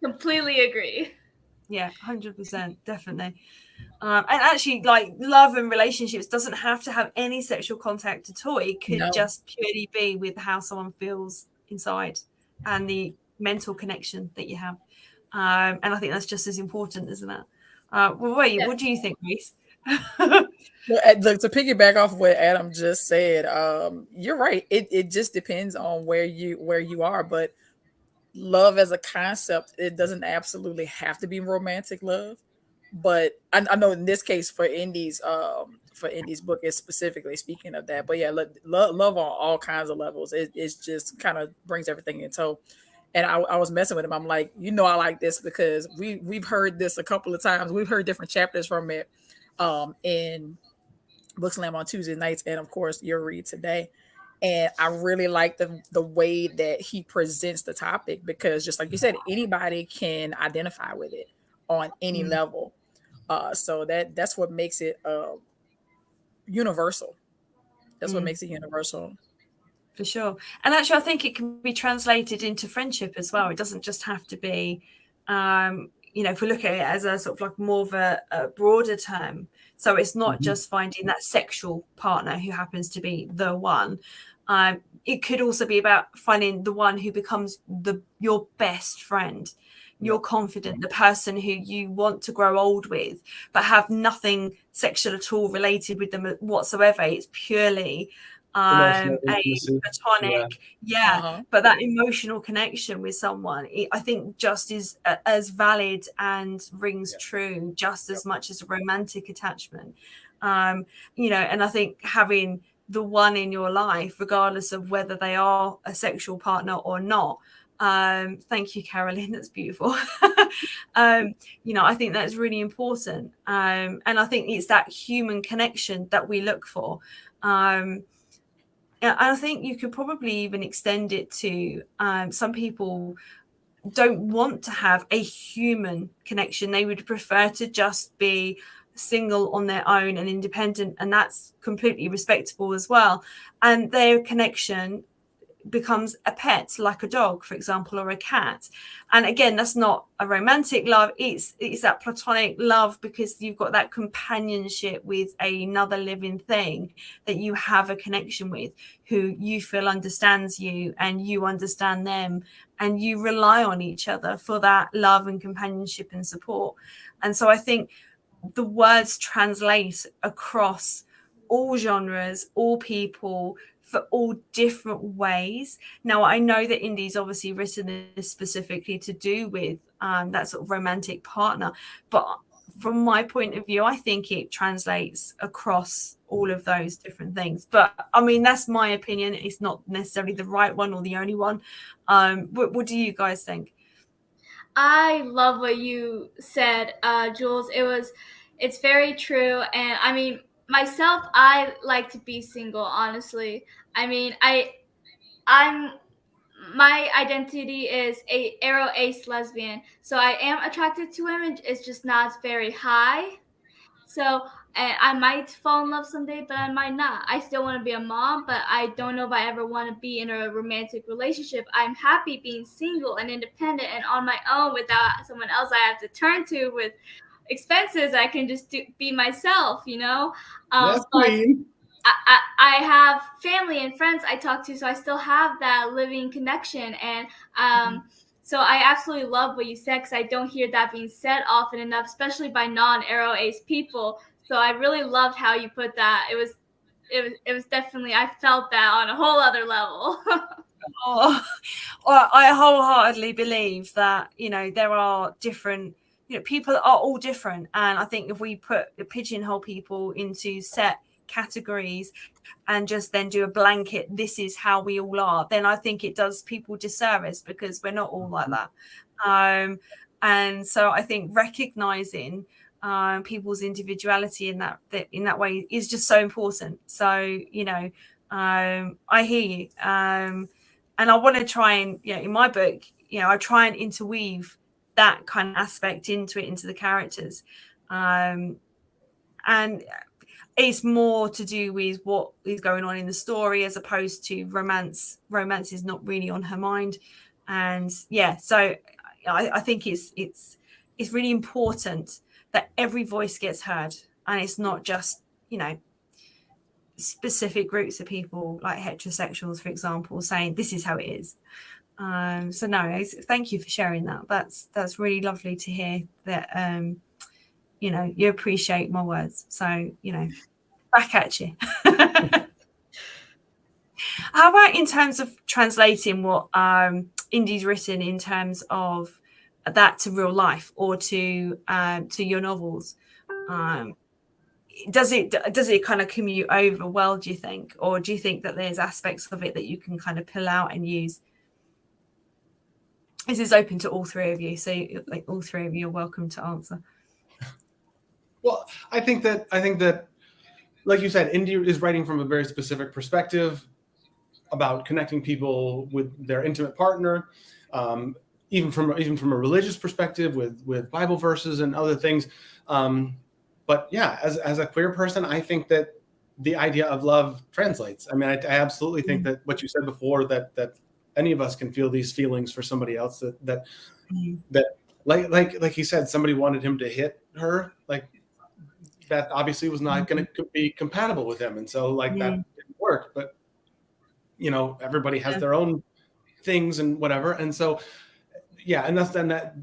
Completely agree. Yeah, 100%, definitely. And actually, like, love and relationships doesn't have to have any sexual contact at all. It could just purely be with how someone feels inside and the mental connection that you have. And I think that's just as important, isn't it? What do you think, Reese? Look, to piggyback off what Adam just said, you're right. It just depends on where you are, but love as a concept, it doesn't absolutely have to be romantic love. But I know in this case for Indy's book is specifically speaking of that. But yeah, love on all kinds of levels. It's just kind of brings everything in tow. And I was messing with him. I'm like, I like this because we've heard this a couple of times. We've heard different chapters from it in Book Slam on Tuesday nights, and of course your read today. And I really like the way that he presents the topic, because just like you said, anybody can identify with it on any level. So that's what makes it universal. That's what makes it universal. For sure. And actually, I think it can be translated into friendship as well. It doesn't just have to be, if we look at it as a sort of like more of a broader term. So it's not just finding that sexual partner who happens to be the one. It could also be about finding the one who becomes your best friend, your confidant, the person who you want to grow old with, but have nothing sexual at all related with them whatsoever. It's purely a platonic, but that emotional connection with someone, I think just is as valid and rings true just as much as a romantic attachment. And I think having the one in your life, regardless of whether they are a sexual partner or not. Thank you, Caroline. That's beautiful. I think that's really important. And I think it's that human connection that we look for. And I think you could probably even extend it to some people don't want to have a human connection. They would prefer to just be single on their own and independent, and that's completely respectable as well. And their connection becomes a pet, like a dog, for example, or a cat. And again, that's not a romantic love. It's that platonic love, because you've got that companionship with another living thing that you have a connection with, who you feel understands you and you understand them, and you rely on each other for that love and companionship and support. And so I think the words translate across all genres, all people, for all different ways. Now, I know that Indy's obviously written this specifically to do with that sort of romantic partner, but from my point of view, I think it translates across all of those different things. But I mean, that's my opinion. It's not necessarily the right one or the only one. What do you guys think? I love what you said, Jules. It's very true. And I mean, myself, I like to be single, honestly. I mean, I'm my identity is a arrow ace lesbian. So I am attracted to women. It's just not very high. So and I might fall in love someday, but I might not. I still want to be a mom, but I don't know if I ever want to be in a romantic relationship. I'm happy being single and independent and on my own without someone else I have to turn to with expenses. I can just be myself, you know. Yes, But queen. I have family and friends I talk to, so I still have that living connection. And so I absolutely love what you said, because I don't hear that being said often enough, especially by non-arrow ace people. So I really loved how you put that. It was definitely, I felt that on a whole other level. Oh, well, I wholeheartedly believe that, you know, there are different, you know, people are all different. And I think if we pigeonhole people into set categories and just then do a blanket, this is how we all are, then I think it does people disservice, because we're not all like that. And so I think recognizing people's individuality in that way is just so important. So, you know, I hear you. And I want to try and, you know, in my book, you know, I try and interweave that kind of aspect into the characters. And it's more to do with what is going on in the story as opposed to romance. Romance is not really on her mind. And yeah, so I think it's really important that every voice gets heard, and it's not just, you know, specific groups of people like heterosexuals, for example, saying this is how it is. So no, thank you for sharing that. That's really lovely to hear that, you know, you appreciate my words. So, you know, back at you. How about in terms of translating what Indy's written in terms of that to real life or to your novels? Does it kind of commute over well, do you think? Or do you think that there's aspects of it that you can kind of pull out and use? This is open to all three of you, so like all three of you are welcome to answer. Well, I think that, like you said, Indy is writing from a very specific perspective about connecting people with their intimate partner, even from a religious perspective with Bible verses and other things. But yeah, as a queer person, I think that the idea of love translates. I mean, I absolutely think that what you said before, that any of us can feel these feelings for somebody else, that like he said, somebody wanted him to hit her, like that obviously was not going to be compatible with him. And so like that didn't work, but you know, everybody has their own things and whatever. And so, yeah. And that's then that,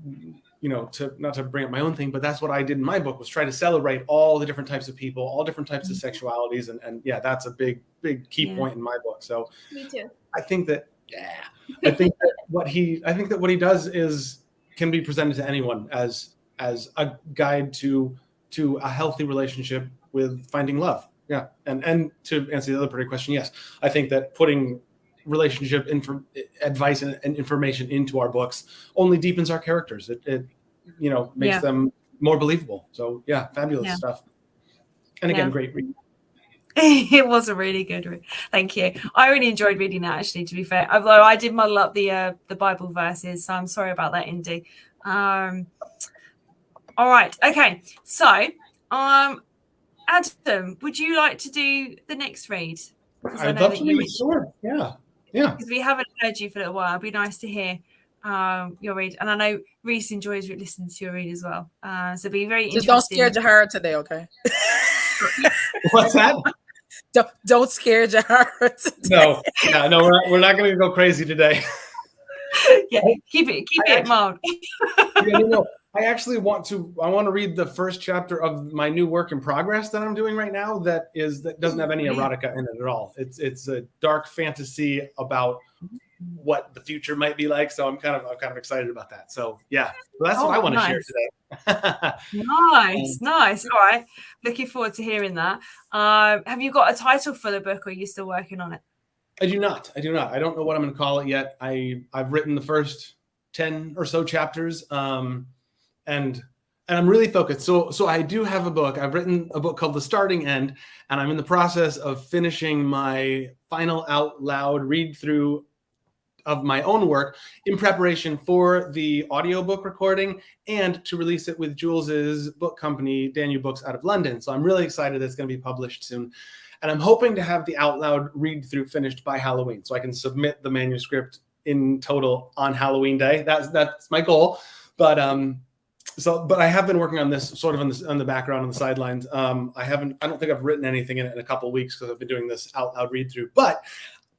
you know, not to bring up my own thing, but that's what I did in my book, was try to celebrate all the different types of people, all different types of sexualities. And yeah, that's a big key point in my book. So Me too. I think that what he does can be presented to anyone as a guide to a healthy relationship with finding love. Yeah. And to answer the other part of the question, yes, I think that putting relationship advice and information into our books only deepens our characters. It you know, makes them more believable. So yeah, fabulous stuff. And again, great read. It was a really good read. Thank you. I really enjoyed reading that, actually, to be fair. Although I did muddle up the Bible verses, so I'm sorry about that, Indy. All right. Okay. So, Adam, would you like to do the next read? I'd love to read. Sure. Yeah. Because we haven't heard you for a little while. It'd be nice to hear your read. And I know Reese enjoys listening to your read as well. So be very interesting. Just don't scare Jahara today, okay? What's that? Don't scare Jahara today. No, we're not going to go crazy today. Yeah, keep it mild. I actually want to read the first chapter of my new work in progress that I'm doing right now. That doesn't have any erotica in it at all. It's a dark fantasy about what the future might be like. So I'm kind of excited about that. So yeah, that's what I want to share today. Nice. All right, looking forward to hearing that. Have you got a title for the book, or are you still working on it? I do not. I don't know what I'm going to call it yet. I've written the first 10 or so chapters. And I'm really focused. So I do have a book. I've written a book called The Starting End, and I'm in the process of finishing my final out loud read through of my own work in preparation for the audiobook recording and to release it with Jules's book company, Danu Books, out of London. So I'm really excited that it's going to be published soon. And I'm hoping to have the out loud read through finished by Halloween, so I can submit the manuscript in total on Halloween day. That's my goal. But but I have been working on this sort of on the background, on the sidelines. I don't think I've written anything in it in a couple of weeks because I've been doing this out loud read through. But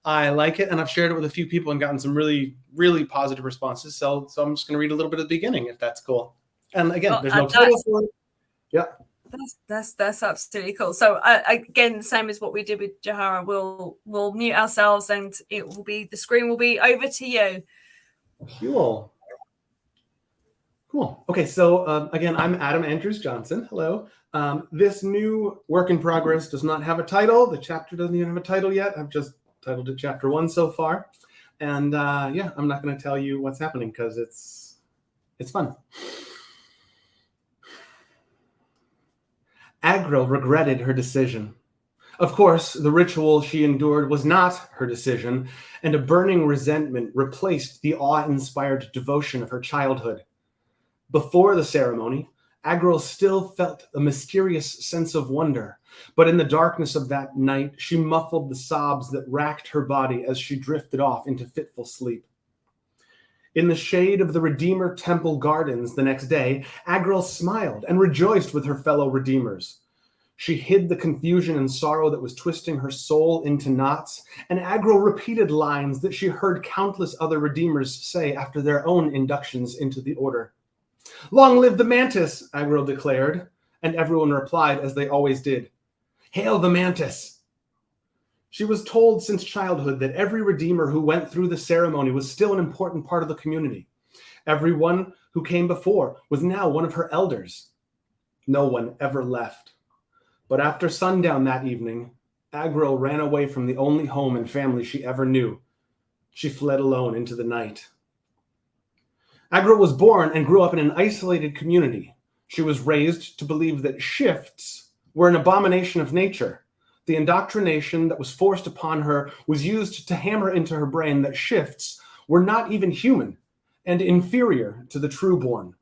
I like it, and I've shared it with a few people and gotten some really, really positive responses. So I'm just going to read a little bit at the beginning, if that's cool. And again, there's no title for it. Yeah. That's absolutely cool. So again, the same as what we did with Jahara, we'll mute ourselves, and the screen will be over to you. Cool. Okay, so again, I'm Adam Andrews Johnson. Hello. This new work in progress does not have a title. The chapter doesn't even have a title yet. I've just titled it Chapter 1 so far. And yeah, I'm not going to tell you what's happening because it's fun. Agro regretted her decision. Of course, the ritual she endured was not her decision, and a burning resentment replaced the awe-inspired devotion of her childhood. Before the ceremony, Agro still felt a mysterious sense of wonder, but in the darkness of that night, she muffled the sobs that racked her body as she drifted off into fitful sleep. In the shade of the Redeemer Temple gardens the next day, Agro smiled and rejoiced with her fellow Redeemers. She hid the confusion and sorrow that was twisting her soul into knots, and Agro repeated lines that she heard countless other Redeemers say after their own inductions into the order. "Long live the Mantis," Agro declared, and everyone replied as they always did, "Hail the Mantis." She was told since childhood that every Redeemer who went through the ceremony was still an important part of the community. Everyone who came before was now one of her elders. No one ever left. But after sundown that evening, Agro ran away from the only home and family she ever knew. She fled alone into the night. Agro was born and grew up in an isolated community. She was raised to believe that shifts were an abomination of nature. The indoctrination that was forced upon her was used to hammer into her brain that shifts were not even human and inferior to the trueborn.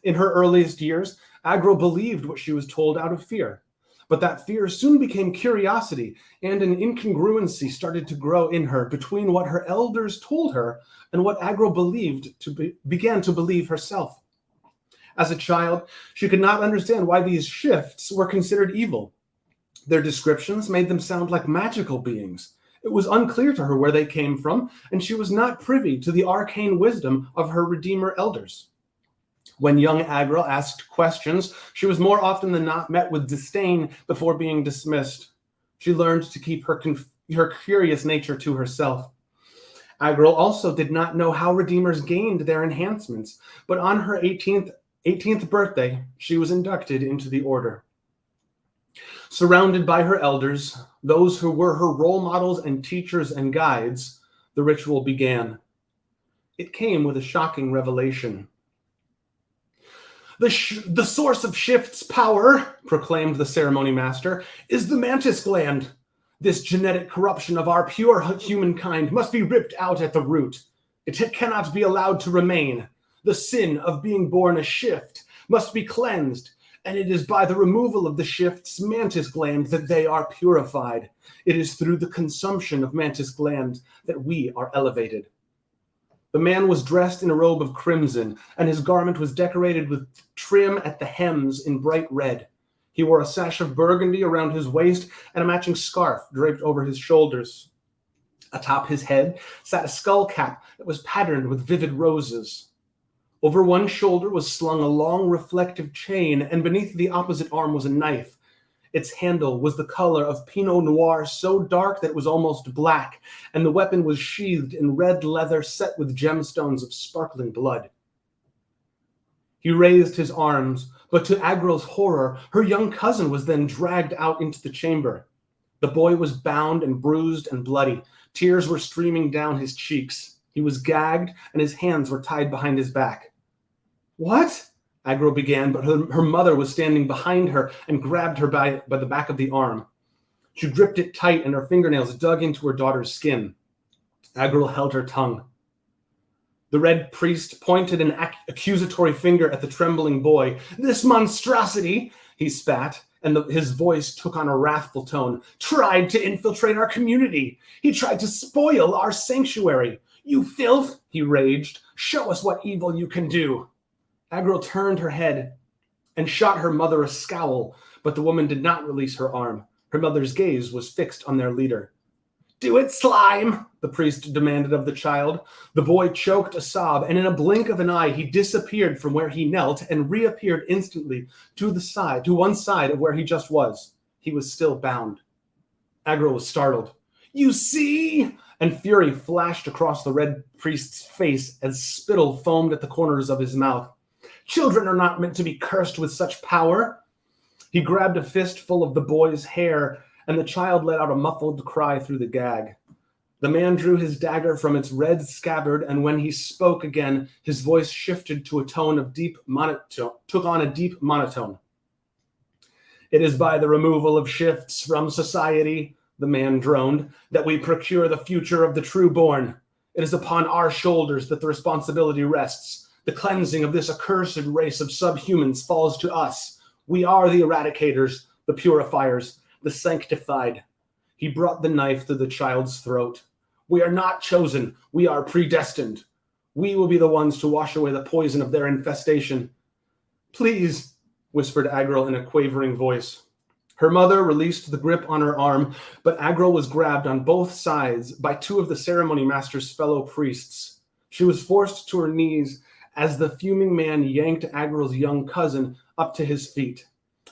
In her earliest years, Agro believed what she was told out of fear. But that fear soon became curiosity, and an incongruency started to grow in her between what her elders told her and what Agro began to believe herself. As a child, she could not understand why these shifts were considered evil. Their descriptions made them sound like magical beings. It was unclear to her where they came from, and she was not privy to the arcane wisdom of her Redeemer elders. When young Agro asked questions, she was more often than not met with disdain before being dismissed. She learned to keep her curious nature to herself. Agro also did not know how Redeemers gained their enhancements, but on her 18th birthday, she was inducted into the order. Surrounded by her elders, those who were her role models and teachers and guides, the ritual began. It came with a shocking revelation. The source of Shift's power, proclaimed the ceremony master, is the mantis gland. This genetic corruption of our pure humankind must be ripped out at the root. It cannot be allowed to remain. The sin of being born a Shift must be cleansed, and it is by the removal of the Shift's mantis gland that they are purified. It is through the consumption of mantis gland that we are elevated. The man was dressed in a robe of crimson, and his garment was decorated with trim at the hems in bright red. He wore a sash of burgundy around his waist and a matching scarf draped over his shoulders. Atop his head sat a skull cap that was patterned with vivid roses. Over one shoulder was slung a long reflective chain, and beneath the opposite arm was a knife. Its handle was the color of Pinot Noir, so dark that it was almost black, and the weapon was sheathed in red leather set with gemstones of sparkling blood. He raised his arms, but to Agro's horror, her young cousin was then dragged out into the chamber. The boy was bound and bruised and bloody. Tears were streaming down his cheeks. He was gagged, and his hands were tied behind his back. "What?" Agro began, but her mother was standing behind her and grabbed her by the back of the arm. She gripped it tight, and her fingernails dug into her daughter's skin. Agro held her tongue. The red priest pointed an accusatory finger at the trembling boy. "This monstrosity," he spat, and his voice took on a wrathful tone, "tried to infiltrate our community. He tried to spoil our sanctuary. You filth," he raged. "Show us what evil you can do." Agril turned her head and shot her mother a scowl, but the woman did not release her arm. Her mother's gaze was fixed on their leader. "Do it, slime," the priest demanded of the child. The boy choked a sob, and in a blink of an eye, he disappeared from where he knelt and reappeared instantly to one side of where he just was. He was still bound. Agril was startled. "You see?" And fury flashed across the red priest's face as spittle foamed at the corners of his mouth. "Children are not meant to be cursed with such power." He grabbed a fistful of the boy's hair, and the child let out a muffled cry through the gag. The man drew his dagger from its red scabbard, and when he spoke again, his voice shifted to took on a deep monotone. "It is by the removal of shifts from society," the man droned, "that we procure the future of the true-born. It is upon our shoulders that the responsibility rests. The cleansing of this accursed race of subhumans falls to us. We are the eradicators, the purifiers, the sanctified." He brought the knife to the child's throat. "We are not chosen. We are predestined. We will be the ones to wash away the poison of their infestation." "Please," whispered Agril in a quavering voice. Her mother released the grip on her arm, but Agril was grabbed on both sides by two of the ceremony master's fellow priests. She was forced to her knees as the fuming man yanked Agril's young cousin up to his feet.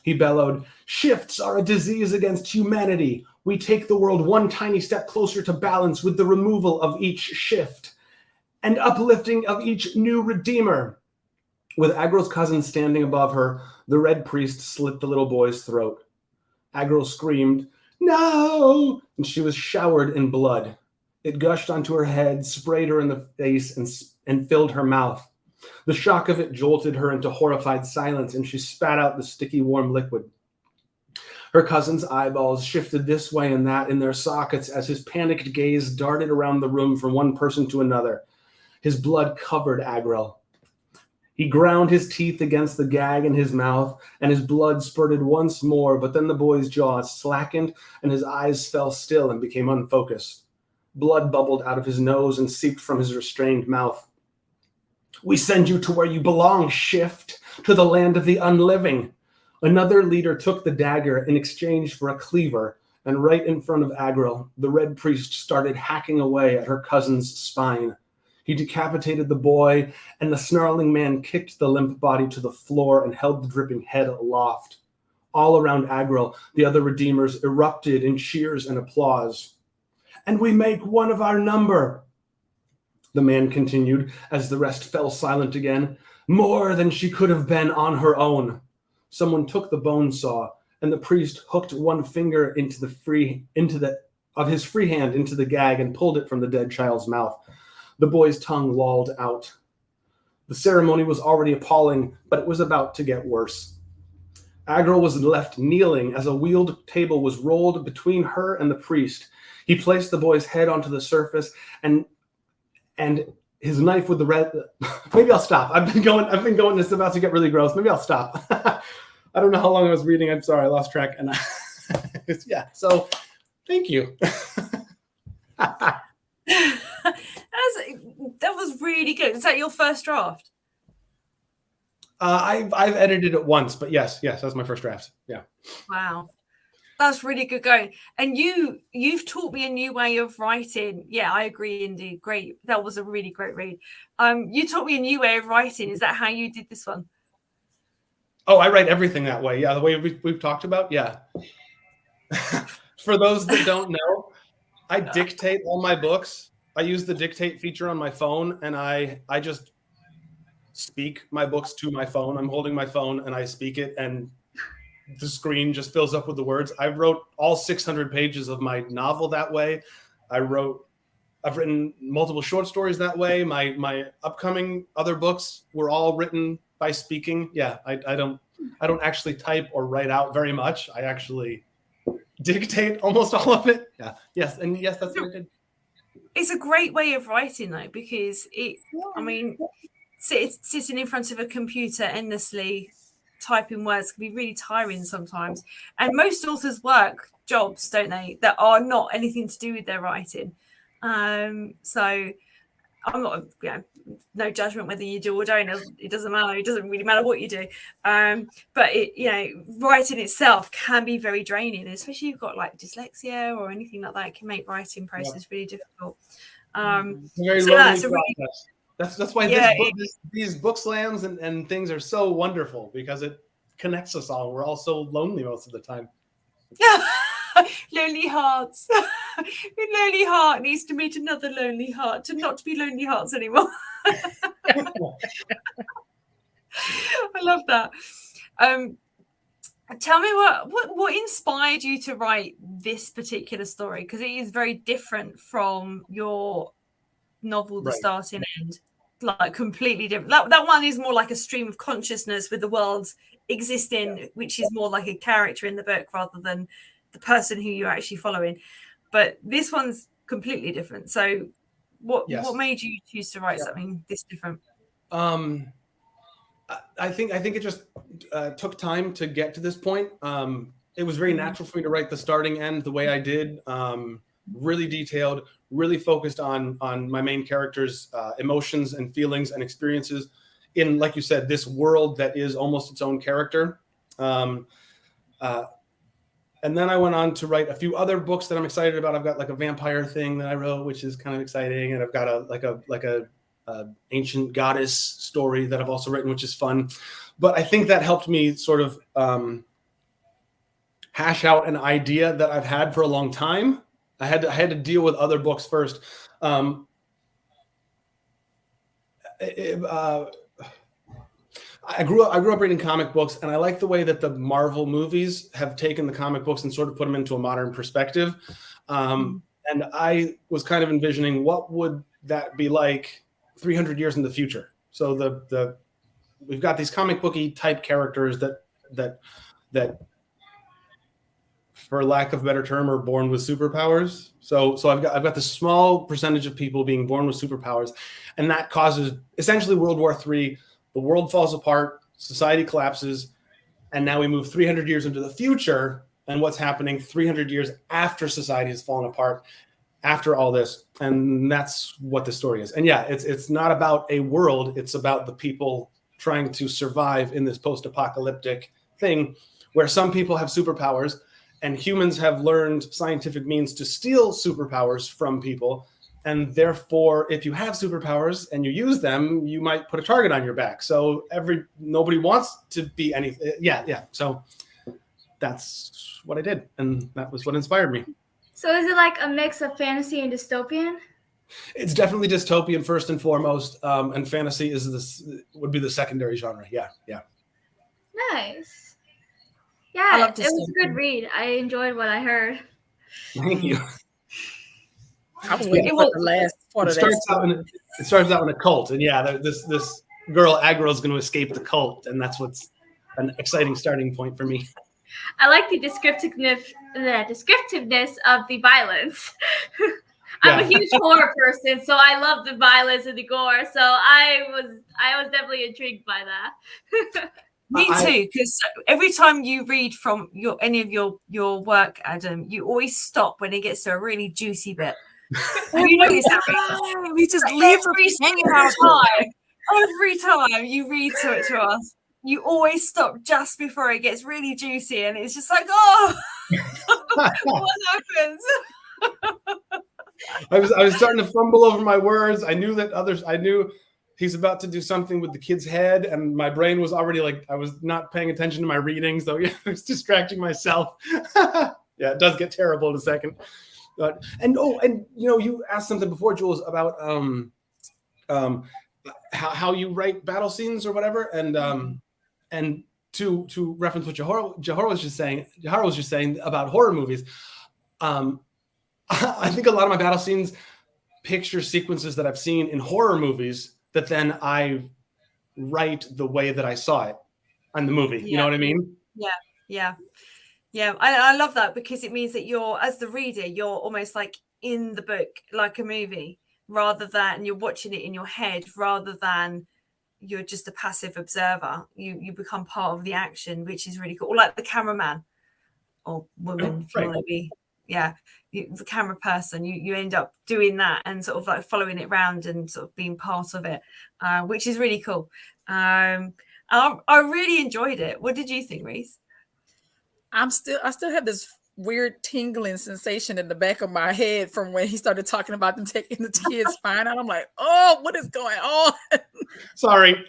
He bellowed, "Shifts are a disease against humanity. We take the world one tiny step closer to balance with the removal of each shift and uplifting of each new redeemer." With Agril's cousin standing above her, the red priest slit the little boy's throat. Agril screamed, "No!" and she was showered in blood. It gushed onto her head, sprayed her in the face, and filled her mouth. The shock of it jolted her into horrified silence, and she spat out the sticky, warm liquid. Her cousin's eyeballs shifted this way and that in their sockets as his panicked gaze darted around the room from one person to another. His blood covered Agril. He ground his teeth against the gag in his mouth, and his blood spurted once more, but then the boy's jaws slackened, and his eyes fell still and became unfocused. Blood bubbled out of his nose and seeped from his restrained mouth. "We send you to where you belong, shift, to the land of the unliving." Another leader took the dagger in exchange for a cleaver, and right in front of Agril, the red priest started hacking away at her cousin's spine. He decapitated the boy, and the snarling man kicked the limp body to the floor and held the dripping head aloft. All around Agril, the other redeemers erupted in cheers and applause. "And we make one of our number," the man continued as the rest fell silent again, "more than she could have been on her own." Someone took the bone saw, and the priest hooked one finger of his free hand into the gag and pulled it from the dead child's mouth. The boy's tongue lolled out. The ceremony was already appalling, but it was about to get worse. Agril was left kneeling as a wheeled table was rolled between her and the priest. He placed the boy's head onto the surface and his knife with the red. Maybe I'll stop. I've been going. This is about to get really gross. Maybe I'll stop. I don't know how long I was reading. I'm sorry, I lost track. And yeah. So, thank you. That was really good. Is that your first draft? I've edited it once, but yes, that's my first draft. Yeah. Wow. That's really good going. And you've taught me a new way of writing. Yeah, I agree, Indy. Great. That was a really great read. You taught me a new way of writing. Is that how you did this one? Oh, I write everything that way. Yeah, the way we've talked about. Yeah. For those that don't know, I dictate all my books. I use the dictate feature on my phone, and I just speak my books to my phone. I'm holding my phone, and I speak it, and the screen just fills up with the words. I wrote all 600 pages of my novel that way. I've written multiple short stories that way. My upcoming other books were all written by speaking. Yeah, I don't actually type or write out very much. I actually dictate almost all of it. Yeah. Yes, and yes, that's what I did. it's a great way of writing though, because I mean, sitting in front of a computer endlessly typing words can be really tiring sometimes. And most authors work jobs, don't they, that are not anything to do with their writing. So I'm not, no judgment whether you do or don't. It doesn't matter. It doesn't really matter what you do. But writing itself can be very draining, especially if you've got like dyslexia or anything like that. It can make writing process really difficult. Very so lonely that's process. That's why these book slams and things are so wonderful, because it connects us all. We're all so lonely most of the time. Yeah. Lonely hearts. A lonely heart needs to meet another lonely heart to not to be lonely hearts anymore. I love that. Tell me what inspired you to write this particular story, because it is very different from your novel, The Start and End. Like completely different. That one is more like a stream of consciousness with the world existing, which is more like a character in the book rather than the person who you're actually following. But this one's completely different. So what made you choose to write something this different? I think it just took time to get to this point. It was very natural for me to write the starting end the way I did. Really detailed, really focused on my main character's emotions and feelings and experiences in, like you said, this world that is almost its own character. And then I went on to write a few other books that I'm excited about. I've got like a vampire thing that I wrote, which is kind of exciting, and I've got a ancient goddess story that I've also written, which is fun. But I think that helped me sort of hash out an idea that I've had for a long time. I had to deal with other books first. I grew up reading comic books, and I like the way that the Marvel movies have taken the comic books and sort of put them into a modern perspective. And I was kind of envisioning, what would that be like 300 years in the future? So we've got these comic booky type characters that for lack of a better term, are born with superpowers. So I've got this small percentage of people being born with superpowers, and that causes essentially World War III. The world falls apart, society collapses, and now we move 300 years into the future, and what's happening 300 years after society has fallen apart, after all this. And that's what the story is. And yeah, it's not about a world, it's about the people trying to survive in this post-apocalyptic thing where some people have superpowers, and humans have learned scientific means to steal superpowers from people. And therefore, if you have superpowers and you use them, you might put a target on your back. So nobody wants to be anything. Yeah. So that's what I did. And that was what inspired me. So is it like a mix of fantasy and dystopian? It's definitely dystopian first and foremost. And fantasy would be the secondary genre. Yeah. Nice. Yeah, it was a good read. I enjoyed what I heard. Thank you. I was waiting for the last part of that. It starts out in a cult, and this girl Agro is going to escape the cult, and that's what's an exciting starting point for me. I like the descriptiveness of the violence. I'm a huge horror person, so I love the violence and the gore. So I was definitely intrigued by that. Me too, because every time you read from any of your work, Adam, you always stop when it gets to a really juicy bit. You know, we just leave every time you read to us, you always stop just before it gets really juicy, and it's just like, oh, what happens? I was starting to fumble over my words. I knew he's about to do something with the kid's head, and my brain was already like, I was not paying attention to my reading, so I was distracting myself. Yeah, it does get terrible in a second. You asked something before, Jules, about how you write battle scenes or whatever, and to reference what Jahara was just saying about horror movies. I think a lot of my battle scenes picture sequences that I've seen in horror movies that then I write the way that I saw it in the movie. You know what I mean? Yeah. I love that, because it means that you're, as the reader, you're almost like in the book like a movie, rather than you're watching it in your head, rather than you're just a passive observer. You become part of the action, which is really cool. Or like the cameraman or woman, if you want to be, the camera person, you end up doing that and sort of like following it around and sort of being part of it, which is really cool. I really enjoyed it. What did you think, Reese? I still have this weird tingling sensation in the back of my head from when he started talking about them taking the kid's spine out. I'm like, oh, what is going on? Sorry.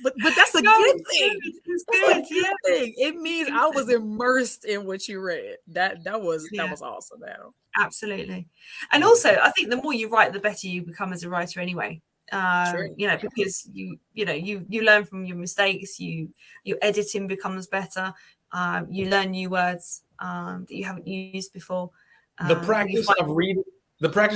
But that's a good thing. It's good. Good thing. It means I was immersed in what you read. That was awesome, Adam. Absolutely. And also, I think the more you write, the better you become as a writer anyway. You know, because you learn from your mistakes, your editing becomes better, you learn new words that you haven't used before. The practice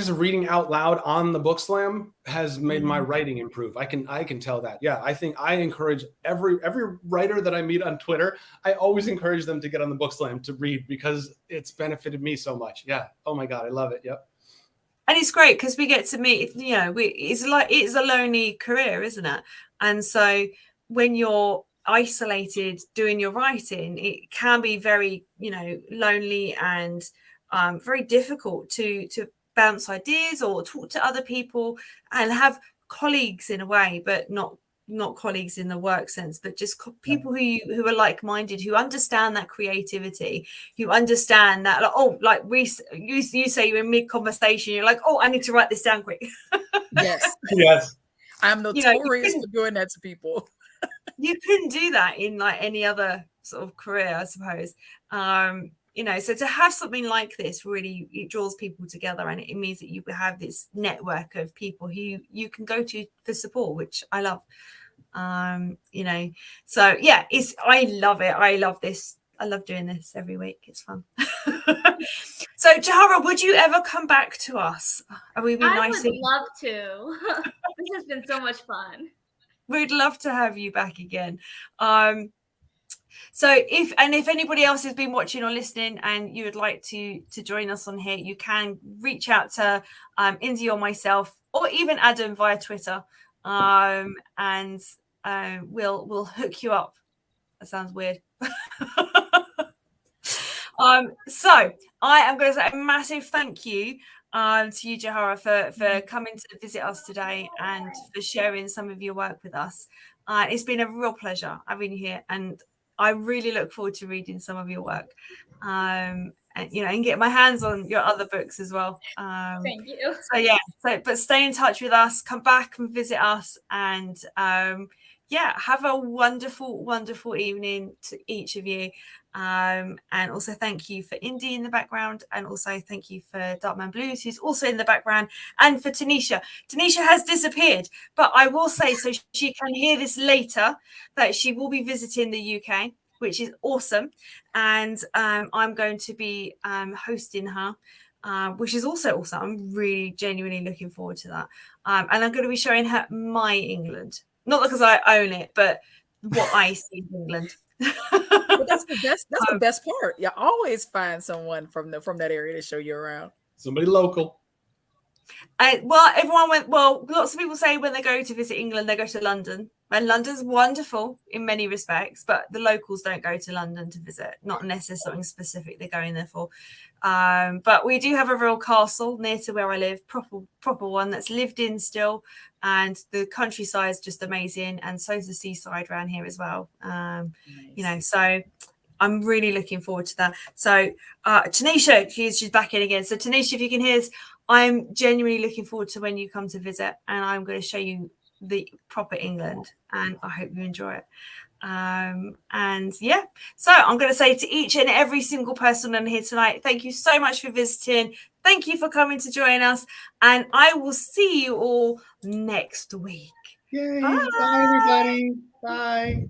of reading out loud on the Book Slam has made my writing improve. I can tell that. Yeah, I think I encourage every writer that I meet on Twitter. I always encourage them to get on the Book Slam to read, because it's benefited me so much. Yeah. Oh my God, I love it. Yep. And it's great because we get to meet, it's a lonely career, isn't it? And so when you're isolated doing your writing, it can be very, lonely and very difficult to bounce ideas or talk to other people and have colleagues in a way, but not colleagues in the work sense, but just people who are like-minded, who understand that creativity, who understand that, like Reese, you say you're in mid-conversation, you're like, oh, I need to write this down quick. Yes. I'm notorious for doing that to people. You couldn't do that in like any other sort of career, I suppose. So to have something like this, really, it draws people together, and it means that you have this network of people who you can go to for support, which I love. So yeah, I love it. I love this. I love doing this every week. It's fun. So Jahara, would you ever come back to us? I would love to. This has been so much fun. We'd love to have you back again. So if anybody else has been watching or listening and you would like to join us on here, you can reach out to Indy or myself, or even Adam via Twitter, and we'll hook you up. That sounds weird. So I am going to say a massive thank you to you, Jahara, for coming to visit us today and for sharing some of your work with us. It's been a real pleasure having you here, and I really look forward to reading some of your work, and get my hands on your other books as well. Thank you. But stay in touch with us, come back and visit us, and have a wonderful, wonderful evening to each of you. And also thank you for Indy in the background, and also thank you for Darkman Blues, who's also in the background, and for Tanisha. Tanisha has disappeared, but I will say, so she can hear this later, that she will be visiting the UK, which is awesome. And I'm going to be hosting her, which is also awesome. I'm really genuinely looking forward to that. And I'm going to be showing her my England, not because I own it, but what I see in England. But that's the best part. You always find someone from that area to show you around. Somebody local. Lots of people say when they go to visit England, they go to London. And London's wonderful in many respects, but the locals don't go to London to visit, not unless there's something specific they're going there for. But we do have a real castle near to where I live, proper one that's lived in still, and the countryside is just amazing, and so is the seaside around here as well. Nice. So I'm really looking forward to that. So Tanisha, she's back in again. So Tanisha, if you can hear us, I'm genuinely looking forward to when you come to visit, and I'm going to show you the proper England, and I hope you enjoy it. So I'm going to say to each and every single person on here tonight, thank you so much for visiting. Thank you for coming to join us, and I will see you all next week. Yay. Bye everybody. Bye.